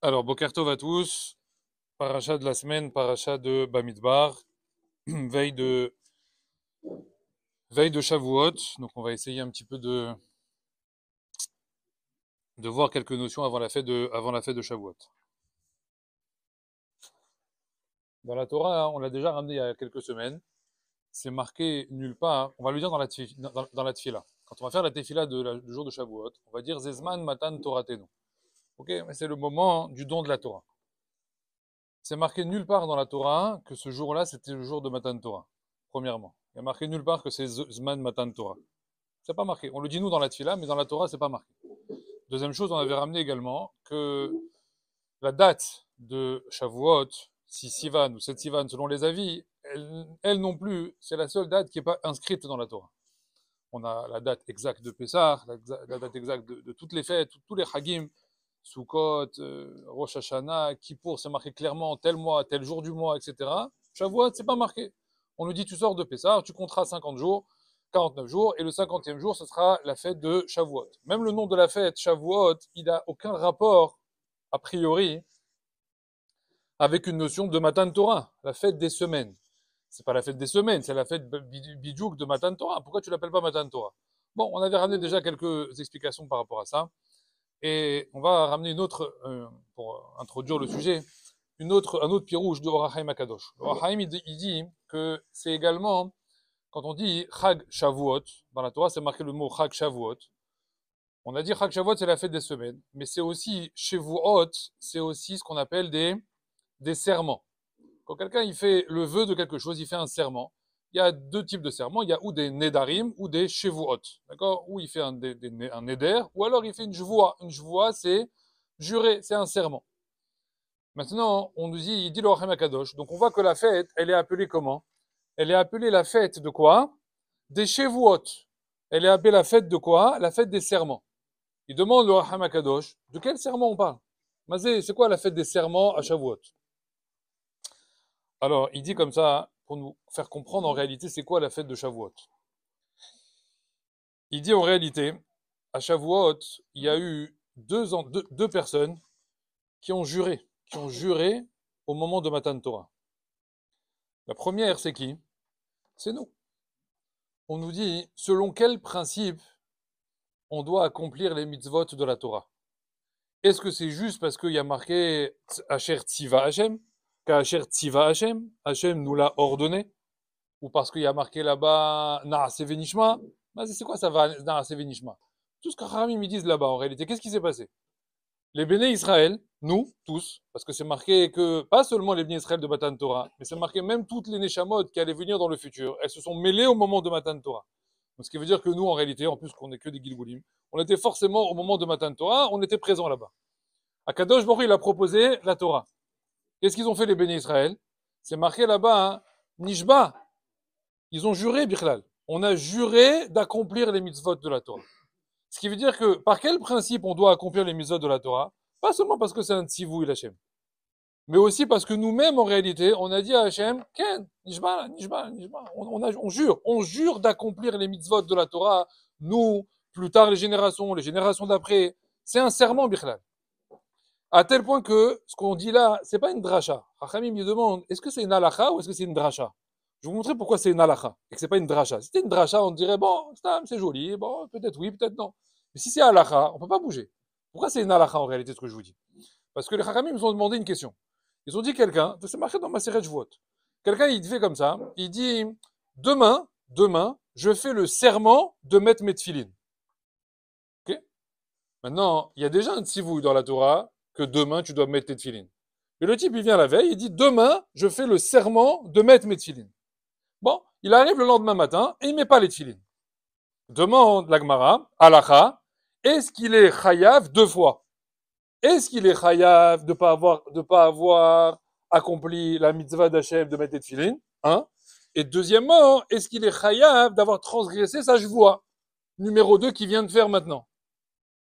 Alors, Boker Tov à tous, paracha de la semaine, paracha de Bamidbar, veille de Shavuot. Donc, on va essayer un petit peu de voir quelques notions avant la fête de Shavuot. Dans la Torah, hein, on l'a déjà ramené il y a quelques semaines. C'est marqué nulle part. On va le dire dans la tefila. Quand on va faire la tefila du jour de Shavuot, on va dire Zezman Matan Toratenu. Ok, mais c'est le moment du don de la Torah. C'est marqué nulle part dans la Torah que ce jour-là, c'était le jour de Matan Torah. Premièrement. Il y a marqué nulle part que c'est Zman Matan Torah. C'est pas marqué. On le dit nous dans la Tfila, mais dans la Torah, c'est pas marqué. Deuxième chose, on avait ramené également que la date de Shavuot, 6 Sivan ou 7 Sivan, selon les avis, elle non plus, c'est la seule date qui n'est pas inscrite dans la Torah. On a la date exacte de Pessah, la date exacte de toutes les fêtes, tous les Hagim, Sukkot, Rosh Hashanah, Kippour, c'est marqué clairement tel mois, tel jour du mois, etc. Shavuot, c'est pas marqué. On nous dit tu sors de Pessah, tu compteras 50 jours, 49 jours, et le 50e jour, ce sera la fête de Shavuot. Même le nom de la fête, Shavuot, il n'a aucun rapport, a priori, avec une notion de Matan Torah, la fête des semaines. C'est pas la fête des semaines, c'est la fête bidjouk de Matan Torah. Pourquoi tu l'appelles pas Matan Torah? Bon, on avait ramené déjà quelques explications par rapport à ça. Et on va ramener une autre, pour introduire le sujet, un autre pirouge de Or HaChaim Akadosh. Or HaChaim, il dit que c'est également, quand on dit Chag Shavuot, dans la Torah, c'est marqué le mot Chag Shavuot. On a dit Chag Shavuot, c'est la fête des semaines, mais c'est aussi Shavuot, c'est aussi ce qu'on appelle des serments. Quand quelqu'un il fait le vœu de quelque chose, il fait un serment. Il y a deux types de serments. Il y a ou des nedarim ou des shevuot. D'accord? Ou il fait un neder, ou alors il fait une jvoua. Une jvoua, c'est jurer, c'est un serment. Maintenant, on nous dit, il dit le Rachem Akadosh. Donc on voit que la fête, elle est appelée comment? Elle est appelée la fête de quoi? Des shevuot. Elle est appelée la fête de quoi? La fête des serments. Il demande le Rachem Akadosh, de quel serment on parle? Mazé, c'est quoi la fête des serments à Shavuot? Alors, il dit comme ça, pour nous faire comprendre en réalité c'est quoi la fête de Shavuot. Il dit en réalité, à Shavuot, il y a eu deux personnes qui ont juré au moment de Matan Torah. La première, c'est qui? C'est nous. On nous dit, selon quel principe on doit accomplir les mitzvot de la Torah? Est-ce que c'est juste parce qu'il y a marqué Asher Tziva Hashem, qu'Asher Tziva Hashem, Hashem nous l'a ordonné, ou parce qu'il y a marqué là-bas Naase Venishma? C'est quoi ça va Naase Venishma? Tout ce que Haramim me disent là-bas en réalité, qu'est-ce qui s'est passé? Les Béné Israël, nous, tous, parce que c'est marqué que, pas seulement les Béné Israël de Matan Torah, mais c'est marqué même toutes les Neshamot qui allaient venir dans le futur, elles se sont mêlées au moment de Matan Torah. Donc, ce qui veut dire que nous, en réalité, en plus qu'on n'est que des Gilgulim, on était forcément au moment de Matan Torah, on était présents là-bas. Akadosh Baruch il a proposé la Torah. Qu'est-ce qu'ils ont fait les Béné Israël? C'est marqué là-bas, hein, Nishba. Ils ont juré, Bichlal. On a juré d'accomplir les mitzvot de la Torah. Ce qui veut dire que, par quel principe on doit accomplir les mitzvot de la Torah? Pas seulement parce que c'est un tzivou il Hachem, mais aussi parce que nous-mêmes, en réalité, on a dit à Hachem, Ken, Nishba, on jure d'accomplir les mitzvot de la Torah, nous, plus tard les générations d'après. C'est un serment, Bichlal. À tel point que, ce qu'on dit là, c'est pas une dracha. Hachamim me demande, est-ce que c'est une halakha ou est-ce que c'est une dracha? Je vais vous montrer pourquoi c'est une halakha et que c'est pas une dracha. Si c'était une dracha, on dirait, bon, c'est joli, bon, peut-être oui, peut-être non. Mais si c'est halakha, on peut pas bouger. Pourquoi c'est une halakha en réalité, ce que je vous dis? Parce que les Hachamim nous ont demandé une question. Ils ont dit quelqu'un, c'est marqué dans ma série de vote. Quelqu'un, il fait comme ça, il dit, demain, je fais le serment de mettre mes tefilines. Ok? Maintenant, il y a déjà un tzivouille dans la Torah que demain, tu dois mettre tes tefilines. Et le type, il vient la veille, il dit, demain, je fais le serment de mettre mes tefilines. Bon, il arrive le lendemain matin et il met pas les tefilines. Demande la Gemara, halakha, est-ce qu'il est chayav deux fois? Est-ce qu'il est chayav de pas avoir accompli la mitzvah d'Hachem de mettre les tefilines? Hein? Et deuxièmement, est-ce qu'il est chayav d'avoir transgressé sa jvoua? Numéro 2 qui vient de faire maintenant.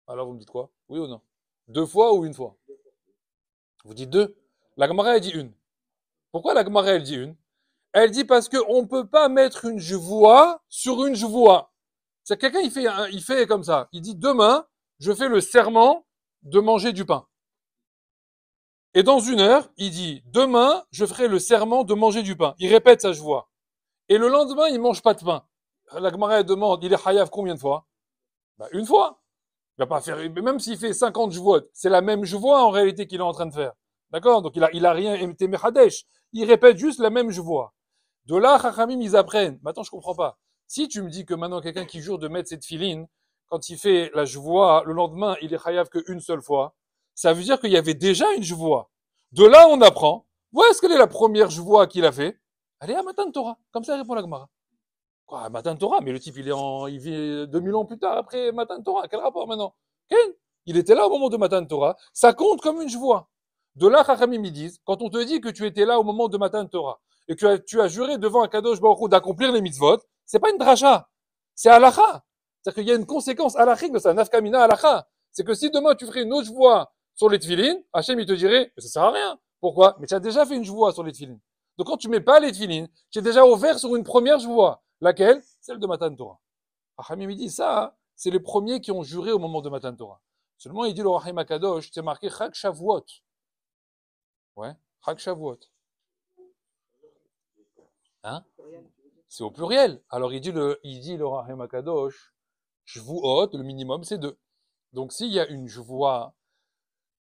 Alors vous me dites quoi? Oui ou non? Deux fois ou une fois? Vous dites deux. La Gemara elle dit une. Pourquoi la Gemara elle dit une? Elle dit parce qu'on ne peut pas mettre une jvoua sur une jvoua. C'est quelqu'un, il fait comme ça. Il dit, demain, je fais le serment de manger du pain. Et dans 1 heure, il dit, demain, je ferai le serment de manger du pain. Il répète sa joie. Et le lendemain, il mange pas de pain. La Gemara demande, il est hayav combien de fois? Bah, 1 fois. Il va pas faire, même s'il fait 50 jvoot, c'est la même joie en réalité qu'il est en train de faire. D'accord? Donc il a rien été mechadesh. Il répète juste la même joie. De là, Chachamim, ils apprennent. Maintenant, je comprends pas. Si tu me dis que maintenant, quelqu'un qui jure de mettre cette filine, quand il fait la joie, le lendemain, il est chayav qu'une seule fois, ça veut dire qu'il y avait déjà une joie. De là, on apprend. Où est-ce qu'elle est la première joie qu'il a fait? Elle est à Matan Torah. Comme ça, répond la Gemara. Quoi, Matan Torah? Mais le type, il vit 2000 ans plus tard après Matan Torah. Quel rapport maintenant? Il était là au moment de Matan Torah. Ça compte comme une joie. De là, Chachamim, ils disent, quand on te dit que tu étais là au moment de Matan Torah, et que tu as juré devant un Kadosh Baruch Hu d'accomplir les mitzvot, c'est pas une dracha, c'est halakha. C'est-à-dire qu'il y a une conséquence halachique de ça, nafkamina halakha. C'est que si demain tu ferais une autre joie sur les tefilines, Hachem il te dirait, ça sert à rien. Pourquoi? Mais tu as déjà fait une joie sur les tefilines. Donc quand tu mets pas les tefilines, tu es déjà ouvert sur une première joie. Laquelle? Celle de Matan Torah. Hachamim il dit ça, c'est les premiers qui ont juré au moment de Matan Torah. Seulement il dit le Rahim Akadosh, c'est marqué Chag Shavuot. Ouais, Chag Shavuot. Hein? C'est au pluriel. Alors il dit le Rahim Akadosh, Shvuot, le minimum c'est 2. Donc s'il y a une joie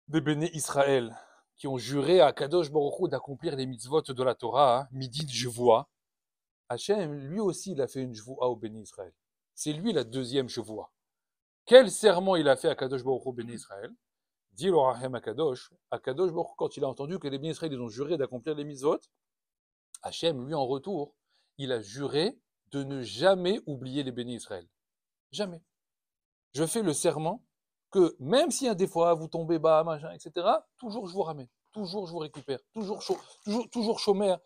des béné Israël qui ont juré à Kadosh Baruch Hu d'accomplir les mitzvot de la Torah, midi de Jevoua, Hachem, lui aussi, il a fait une Jevoua au béné Israël. C'est lui la deuxième Jevoua. Quel serment il a fait à Kadosh Baruch Hu béné Israël? Dit le Rahim Akadosh, Baruch Hu, quand il a entendu que les béné Israël ils ont juré d'accomplir les mitzvot, Hachem, lui en retour, il a juré de ne jamais oublier les béné Israël. Jamais. Je fais le serment que même si des fois vous tombez bas, machin, etc., toujours je vous ramène, toujours je vous récupère, toujours chômeur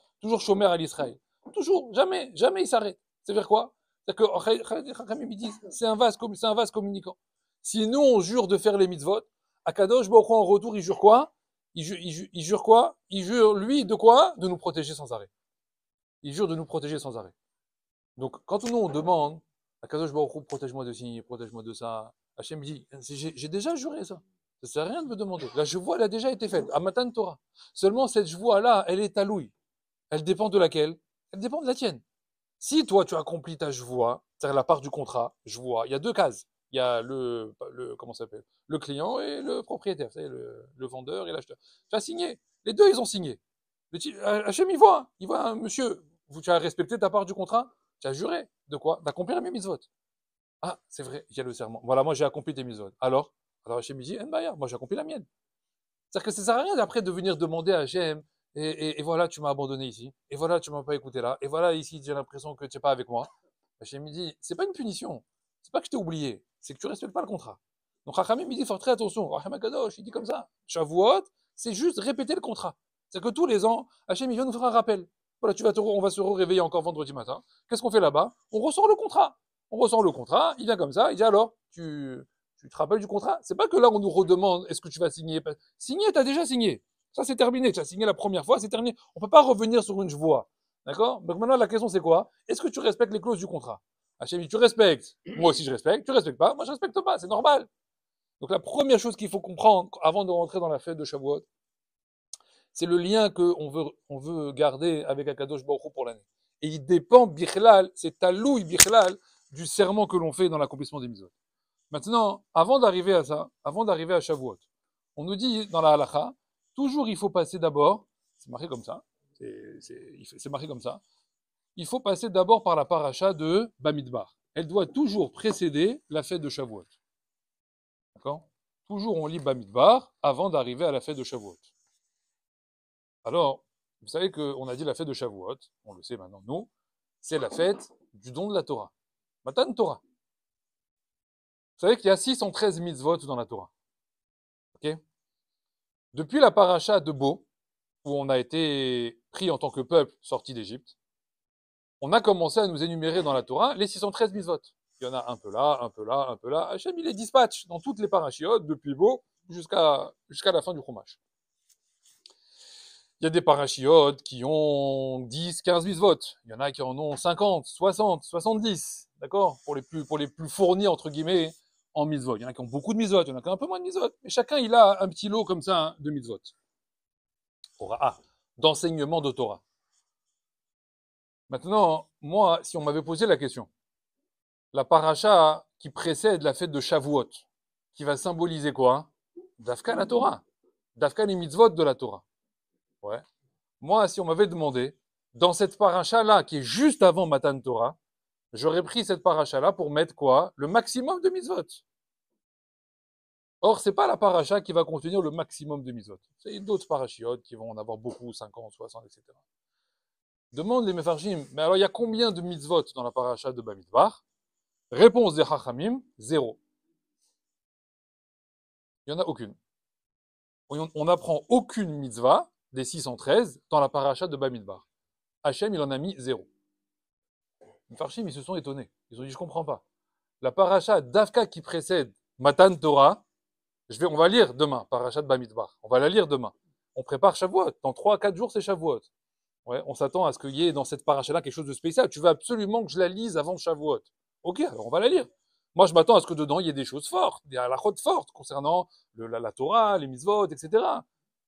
à l'Israël. Toujours, jamais il s'arrête. C'est-à-dire quoi? C'est-à-dire que c'est un vase communicant. Si nous on jure de faire les mitzvot, Akadosh Baruch Hu en retour, il jure quoi? Il jure quoi? Il jure lui de quoi? De nous protéger sans arrêt. Il jure de nous protéger sans arrêt. Donc quand nous on demande Akadosh Baruch Hu, protège-moi de ci, protège-moi de ça, Hachem dit, j'ai déjà juré ça. Ça ne sert à rien de me demander. La joie, elle a déjà été faite, à Matan Torah. Seulement, cette joie-là, elle est talouille. Elle dépend de laquelle? Elle dépend de la tienne. Si toi, tu accomplis ta joie, c'est-à-dire la part du contrat, joie, il y a 2 cases. Il y a comment ça s'appelle? Le client et le propriétaire, c'est le vendeur et l'acheteur. Tu as signé. Les deux, ils ont signé. Hachem, il voit, monsieur, tu as respecté ta part du contrat, tu as juré. De quoi? D'accomplir mes mitzvot. Ah, c'est vrai, il y a le serment. Voilà, moi j'ai accompli tes mitzvot. Alors Hachem me dit, moi j'ai accompli la mienne. C'est-à-dire que ça sert à rien d'après de venir demander à Hachem, et voilà, tu m'as abandonné ici, et voilà, tu m'as pas écouté là, et voilà, ici, j'ai l'impression que tu n'es pas avec moi. Hachem me dit, c'est pas une punition, c'est pas que je t'ai oublié, c'est que tu respectes pas le contrat. Donc Hachamim me dit, faut faire très attention. Rahim Akadosh, il dit comme ça. Shavuot, c'est juste répéter le contrat. C'est que tous les ans, Hachem, il vient nous faire un rappel. Voilà, on va se réveiller encore vendredi matin. Qu'est-ce qu'on fait là-bas? On ressort le contrat. On ressort le contrat, il vient comme ça, il dit alors, tu te rappelles du contrat? C'est pas que là on nous redemande est-ce que tu vas signer? Signer, tu as déjà signé. Ça c'est terminé, tu as signé la première fois, c'est terminé. On peut pas revenir sur une voie. D'accord? Donc maintenant la question c'est quoi? Est-ce que tu respectes les clauses du contrat? Hachem dit tu respectes, moi aussi je respecte, tu respectes pas, moi je respecte pas, c'est normal. Donc la première chose qu'il faut comprendre avant de rentrer dans la fête de Shavuot, c'est le lien qu'on veut garder avec Akadosh Baruch Hu pour l'année. Et il dépend, bichlal, c'est talouille bichlal, du serment que l'on fait dans l'accomplissement des mitzvot. Maintenant, avant d'arriver à ça, avant d'arriver à Shavuot, on nous dit dans la halakha, toujours il faut passer d'abord, c'est marqué comme ça, c'est marqué comme ça, il faut passer d'abord par la paracha de Bamidbar. Elle doit toujours précéder la fête de Shavuot. D'accord? Toujours on lit Bamidbar avant d'arriver à la fête de Shavuot. Alors, vous savez qu'on a dit la fête de Shavuot, on le sait maintenant, nous, c'est la fête du don de la Torah. Matan Torah. Vous savez qu'il y a 613 mitzvot dans la Torah. Ok? Depuis la paracha de Bo, où on a été pris en tant que peuple sorti d'Égypte, on a commencé à nous énumérer dans la Torah les 613 mitzvot. Il y en a un peu là, un peu là, un peu là. Hachem, il les dispatche dans toutes les parachiotes, depuis Bo jusqu'à la fin du Chumash. Il y a des parachiotes qui ont 10, 15 mitzvot. Il y en a qui en ont 50, 60, 70. D'accord? Pour les plus fournis, entre guillemets, en mitzvot. Il y en a qui ont beaucoup de mitzvot, il y en a qui ont un peu moins de mitzvot. Mais chacun, il a un petit lot comme ça de mitzvot. d'enseignement de Torah. Maintenant, moi, si on m'avait posé la question, la paracha qui précède la fête de Shavuot, qui va symboliser quoi? Dafka la Torah. Dafka les mitzvot de la Torah. Ouais. Moi, si on m'avait demandé, dans cette paracha-là, qui est juste avant Matan Torah, j'aurais pris cette paracha-là pour mettre quoi? Le maximum de mitzvot. Or, c'est pas la paracha qui va contenir le maximum de mitzvot. C'est d'autres parachiotes qui vont en avoir beaucoup, 50, 60, etc. Demande les Mefarshim, mais alors il y a combien de mitzvot dans la paracha de Bamidbar? Réponse des Chachamim, 0. Il n'y en a aucune. On n'apprend aucune mitzvah des 613 dans la paracha de Bamidbar. Hachem, il en a mis 0. Les Mefarshim, ils se sont étonnés. Ils ont dit, je comprends pas. La paracha d'Avka qui précède Matan Torah, on va lire demain, paracha de Bamidbar. On va la lire demain. On prépare Shavuot. Dans 3 à 4 jours, c'est Shavuot. Ouais, on s'attend à ce qu'il y ait dans cette paracha-là quelque chose de spécial. Tu veux absolument que je la lise avant Shavuot. Ok, alors on va la lire. Moi, je m'attends à ce que dedans, il y ait des choses fortes, des halachot fortes concernant la Torah, les mitzvot, etc.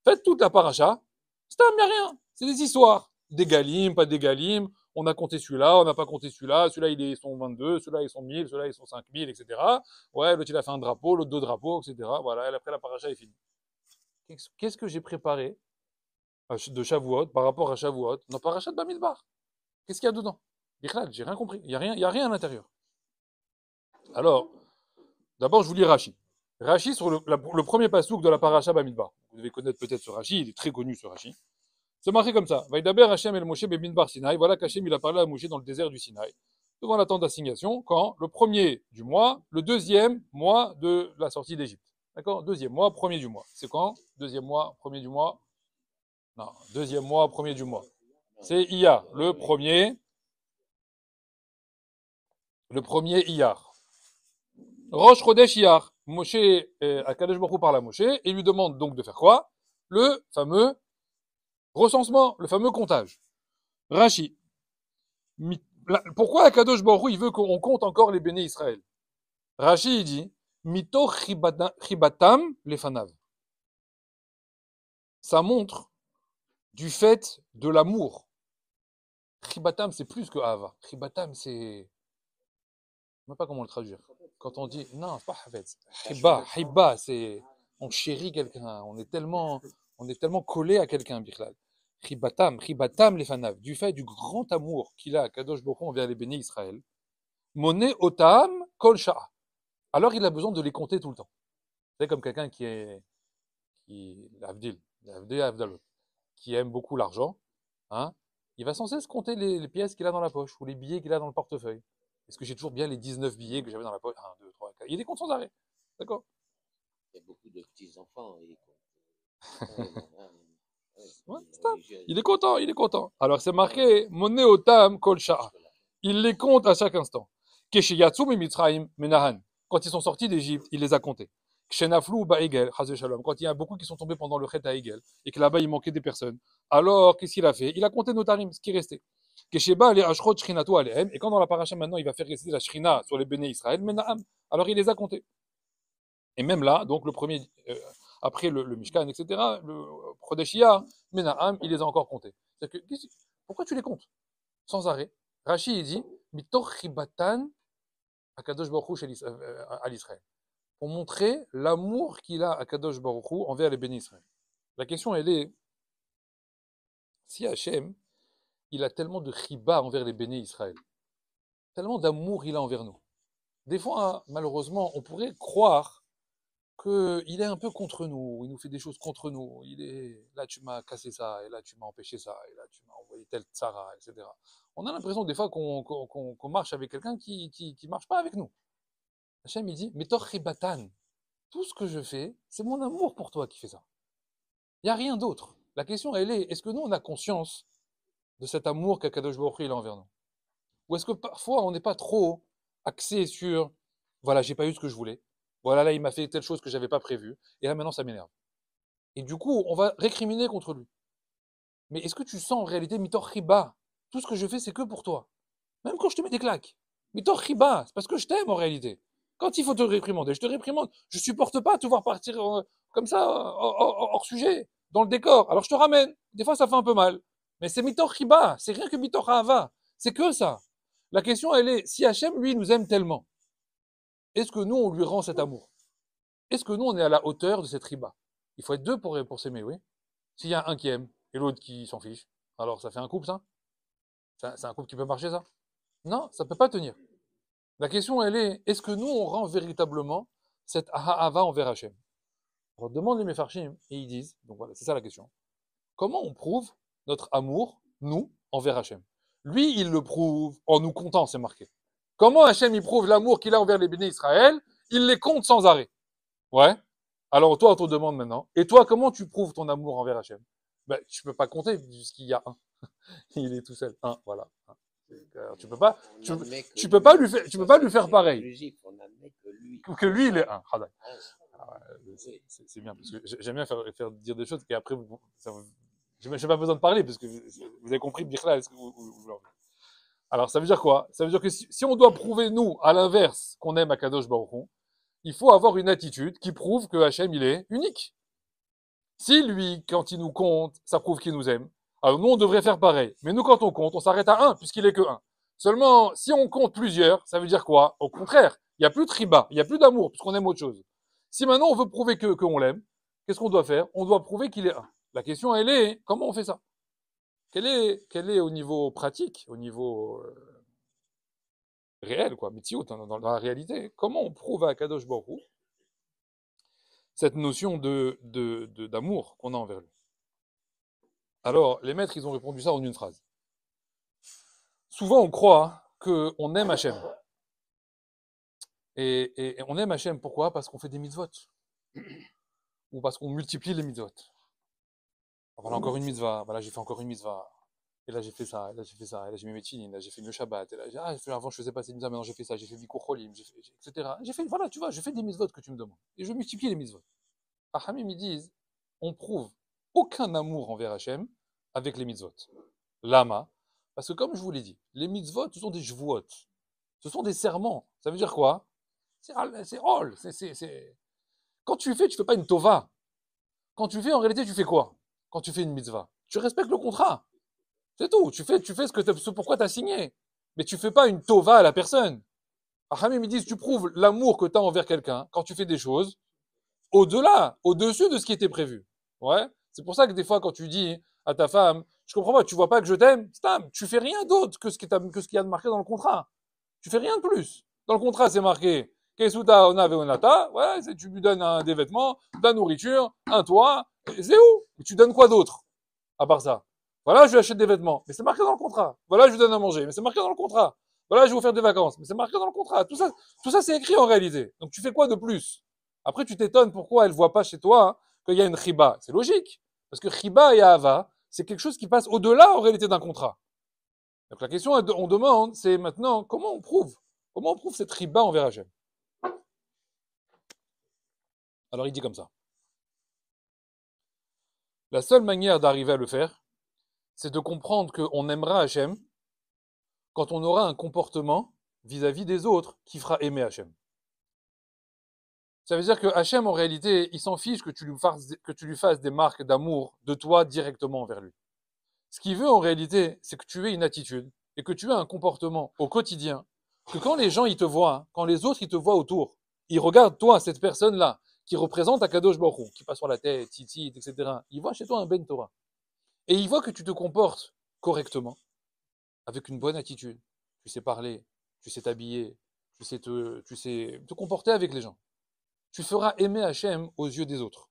Faites toute la paracha. C'est un rien. C'est des histoires. Des galim, pas des galim. On a compté celui-là, on n'a pas compté celui-là. Celui-là, ils sont 22, celui-là, ils sont 1000, celui-là, ils sont 5000, etc. Ouais, l'autre, il a fait un drapeau, l'autre 2 drapeaux, etc. Voilà, et après, la paracha est finie. Qu'est-ce que j'ai préparé de Shavuot par rapport à Shavuot dans paracha de Bamidbar? Qu'est-ce qu'il y a dedans? Bichlal, j'ai rien compris. Il y a rien à l'intérieur. Alors, d'abord, je vous lis Rashi. Rashi sur le premier pasouk de la paracha Bamidbar. Vous devez connaître peut-être ce Rashi, il est très connu ce Rashi. C'est marqué comme ça. Vaïdaber Hashem el Moshe bemidbar Sinaï. Voilà qu'Hachem il a parlé à Moshe dans le désert du Sinaï, devant la tente d'assignation, quand le premier du mois, le deuxième mois de la sortie d'Égypte. D'accord? Deuxième mois, premier du mois. C'est quand? Deuxième mois, premier du mois? Non, deuxième mois, premier du mois. C'est Iyar, le premier Iyar. Rosh Chodesh Iyar. Moshe, Akadosh Baruch Hu parle à Moshe et lui demande donc de faire quoi? Le fameux recensement, le fameux comptage. Rashi. Pourquoi Akadosh Baruch Hu, il veut qu'on compte encore les béné Israël? Rashi, il dit, Mito chibatam lefanav. Ça montre du fait de l'amour. Chibatam, c'est plus que Hava. Chibatam, c'est... Je ne sais pas comment le traduire. Quand on dit... Non, c'est pas Havetz. Hiba, c'est... On chérit quelqu'un. On est tellement collé à quelqu'un, Bichlal. Chibatam lefanav. Du fait du grand amour qu'il a, Kadosh Baruch Hu, envers les béné Israël. Moné otam kol sha'a. Alors il a besoin de les compter tout le temps. C'est comme quelqu'un qui aime beaucoup l'argent, hein, il va sans cesse compter les pièces qu'il a dans la poche ou les billets qu'il a dans le portefeuille. Est-ce que j'ai toujours bien les 19 billets que j'avais dans la poche? 1, 2, 3, 4. Il les compte sans arrêt. D'accord? Il y a beaucoup de petits-enfants. Ouais, il est content. Alors c'est marqué Moné otam kol sha'a. Il les compte à chaque instant. Keshiyatsu mitzrayim menahan. Quand ils sont sortis d'Égypte, il les a comptés. Kshenaflu ba'egel, Chazé Shalom. Quand il y a beaucoup qui sont tombés pendant le Chet à Egel, et que là-bas il manquait des personnes, alors qu'est-ce qu'il a fait? Il a compté nos tarim, ce qui restait. Kesheba le ashrot shrinatu alehem. Et quand dans la paracha maintenant il va faire réciter la shrina sur les béné Israël, menahan. Alors il les a comptés. Et même là, donc le premier, après le Mishkan, etc., le Prodeshia, menahan, il les a encore comptés. Pourquoi tu les comptes? Sans arrêt. Rashi, il dit, Mitoch chibatan akadosh baruch Hu à l'Israël. Pour montrer l'amour qu'il a à Kadosh Baruch Hu envers les béné Israël. La question, elle est, si Hachem, il a tellement de chiba envers les béné Israël, tellement d'amour il a envers nous. Des fois, malheureusement, on pourrait croire qu'il est un peu contre nous, il nous fait des choses contre nous. Il est, là tu m'as cassé ça, et là tu m'as empêché ça, et là tu m'as envoyé tel tsara, etc. On a l'impression des fois qu'on marche avec quelqu'un qui marche pas avec nous. Hachem, il dit, Metor chibatan. Tout ce que je fais, c'est mon amour pour toi qui fait ça. Il n'y a rien d'autre. La question, elle est, est-ce que nous, on a conscience de cet amour qu'Akadosh Baruch Hu a envers nous? Ou est-ce que parfois, on n'est pas trop axé sur, voilà, j'ai pas eu ce que je voulais, voilà, là, il m'a fait telle chose que j'avais pas prévue, et là, maintenant, ça m'énerve. Et du coup, on va récriminer contre lui. Mais est-ce que tu sens en réalité, Mitor Chiba, tout ce que je fais, c'est que pour toi? Même quand je te mets des claques. Mitor Chiba, c'est parce que je t'aime en réalité. Quand il faut te réprimander, je te réprimande. Je supporte pas te voir partir comme ça, hors sujet. dans le décor. Alors je te ramène. Des fois, ça fait un peu mal. Mais c'est mitor chiba. C'est rien que mitor ha'ava. C'est que ça. La question, elle est, si Hachem, lui, nous aime tellement, est-ce que nous, on lui rend cet amour? Est-ce que nous, on est à la hauteur de cette riba? Il faut être deux pour s'aimer, oui. S'il y a un qui aime et l'autre qui s'en fiche, alors ça fait un couple, ça? C'est un couple qui peut marcher, ça? Non, ça peut pas tenir. La question, elle est, est-ce que nous, on rend véritablement cette ahava envers Hachem? On demande les Mefarshim et ils disent, donc voilà, c'est ça la question. Comment on prouve notre amour, nous, envers Hachem? Lui, il le prouve en nous comptant, c'est marqué. Comment Hachem, il prouve l'amour qu'il a envers les bénis Israël? Il les compte sans arrêt. Ouais. Alors toi, on te demande maintenant. Et toi, comment tu prouves ton amour envers Hachem? Ben, tu peux pas compter puisqu'il y a un. Il est tout seul. Un, voilà. Un. Alors, tu peux pas, tu peux pas lui faire, tu peux pas lui faire pareil. On admet que lui. Que lui, il est un. Ah, Oui. c'est bien parce que j'aime bien faire dire des choses et après, j'ai pas besoin de parler parce que vous avez compris Bichla. Alors, ça veut dire quoi? Ça veut dire que si on doit prouver, nous, à l'inverse, qu'on aime Akadosh Baruch Hu, il faut avoir une attitude qui prouve que Hachem, il est unique. Si lui, quand il nous compte, ça prouve qu'il nous aime, alors nous, on devrait faire pareil. Mais nous, quand on compte, on s'arrête à un, puisqu'il est que un. Seulement, si on compte plusieurs, ça veut dire quoi? Au contraire, il n'y a plus de riba, il n'y a plus d'amour, puisqu'on aime autre chose. Si maintenant on veut prouver qu'on l'aime, qu'est-ce qu'on doit faire? On doit prouver qu'il est un. La question, elle est, comment on fait ça? Quel est au niveau pratique, au niveau réel, quoi, mitziut, dans la réalité, comment on prouve à Kadosh Baruch Hu cette notion d'amour qu'on a envers lui? Alors, les maîtres, ils ont répondu ça en une phrase. Souvent, on croit qu'on aime Hachem. Et on aime Hachem, pourquoi? Parce qu'on fait des mitzvot. Ou parce qu'on multiplie les mitzvot. Voilà encore une mitzvah, voilà, j'ai fait encore une mitzvah. Et là, j'ai fait ça, et là, j'ai fait ça, et là, j'ai mis mes tchilines, là, j'ai fait le Shabbat, et là, avant, je faisais pas ces mitzvahs, maintenant, j'ai fait ça, j'ai fait Bikur Cholim, etc. J'ai fait, voilà, tu vois, je fais des mitzvot que tu me demandes. Et je multiplie les mitzvot. Ahamim, ils disent, on prouve aucun amour envers Hachem avec les mitzvot. Lama. Parce que comme je vous l'ai dit, les mitzvot, ce sont des jvuot. Ce sont des serments. Ça veut dire quoi? C'est rôle. Quand tu fais pas une tova. Quand tu fais, en réalité, tu fais quoi? Quand tu fais une mitzvah, tu respectes le contrat. C'est tout. Tu fais ce pourquoi tu as signé. Mais tu fais pas une tova à la personne. Ahamim, ils disent, tu prouves l'amour que tu as envers quelqu'un quand tu fais des choses au-delà, au-dessus de ce qui était prévu. Ouais. C'est pour ça que des fois, quand tu dis à ta femme, je comprends pas, tu vois pas que je t'aime, Stam, tu fais rien d'autre que ce qu'il y a de marqué dans le contrat. Tu fais rien de plus. Dans le contrat, c'est marqué, Kesuta onave onata, ouais, tu lui donnes des vêtements, de la nourriture, un toit, c'est où? Et tu donnes quoi d'autre? À part ça. Voilà, je lui achète des vêtements, mais c'est marqué dans le contrat. Voilà, je lui donne à manger, mais c'est marqué dans le contrat. Voilà, je vais vous faire des vacances, mais c'est marqué dans le contrat. Tout ça, c'est écrit en réalité. Donc tu fais quoi de plus? Après, tu t'étonnes pourquoi elle voit pas chez toi qu'il y a une chiba. C'est logique. Parce que chiba et ahava, c'est quelque chose qui passe au-delà en réalité d'un contrat. Donc la question, on demande, c'est maintenant, comment on prouve? Comment on prouve cette chiba envers Hachem? Alors il dit comme ça. La seule manière d'arriver à le faire, c'est de comprendre qu'on aimera Hachem quand on aura un comportement vis-à-vis des autres qui fera aimer Hachem. Ça veut dire que Hachem, en réalité, il s'en fiche que tu lui fasses des marques d'amour de toi directement envers lui. Ce qu'il veut, en réalité, c'est que tu aies une attitude et que tu aies un comportement au quotidien, que quand les gens, ils te voient, quand les autres, ils te voient autour, ils regardent toi, cette personne-là, qui représente Akadosh Baruch Hu, qui passe sur la tête, titi, etc. Ils voient chez toi un Ben Torah. Et ils voient que tu te comportes correctement, avec une bonne attitude. Tu sais parler, tu sais t'habiller, tu sais te comporter avec les gens. Tu feras aimer Hachem aux yeux des autres.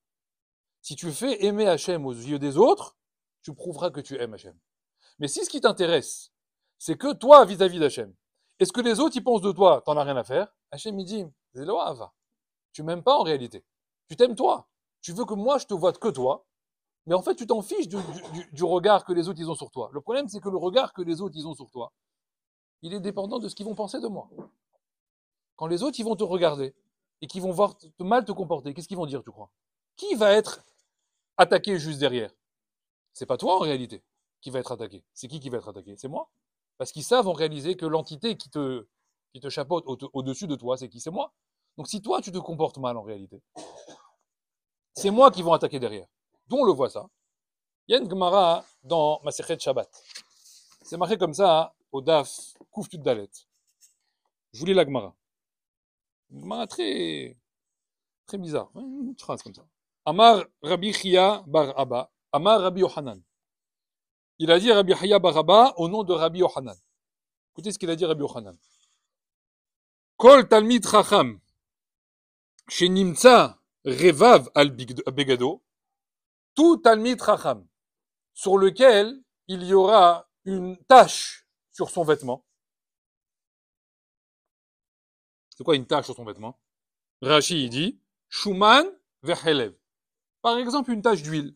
Si tu fais aimer Hachem aux yeux des autres, tu prouveras que tu aimes Hachem. Mais si ce qui t'intéresse, c'est que toi, vis-à-vis d'Hachem, est-ce que les autres, ils pensent de toi, t'en as rien à faire? Hachem, il dit, tu m'aimes pas en réalité. Tu t'aimes toi. Tu veux que moi, je te voie que toi. Mais en fait, tu t'en fiches du regard que les autres, ils ont sur toi. Le problème, c'est que le regard que les autres, ils ont sur toi, il est dépendant de ce qu'ils vont penser de moi. Quand les autres, ils vont te regarder et qu'ils vont voir mal te comporter, qu'est-ce qu'ils vont dire, tu crois? Qui va être attaqué juste derrière? C'est pas toi, en réalité, qui va être attaqué. C'est qui va être attaqué? C'est moi. Parce qu'ils savent en réaliser que l'entité qui te chapeaute au-dessus de toi, c'est qui? C'est moi. Donc si toi, tu te comportes mal, en réalité, c'est moi qui vont attaquer derrière. D'où on le voit ça? Il y a une Gemara dans Masechet Shabbat. C'est marqué comme ça au Daf Kouf Yud Dalet. Je vous lis la Gemara. Une Gemara très, très bizarre. Une phrase comme ça. Amar Rabbi Chia bar Abba. Amar Rabbi Yohanan. Il a dit Rabbi Chia bar Abba au nom de Rabbi Yohanan. Écoutez ce qu'il a dit Rabbi Yohanan. Kol Talmid Chacham. Shenimtsa Revav al Begado. Tout Talmid Chacham. Sur lequel il y aura une tache sur son vêtement. C'est quoi une tache sur son vêtement? Rashi, il dit, Shuman vechelev. Par exemple, une tache d'huile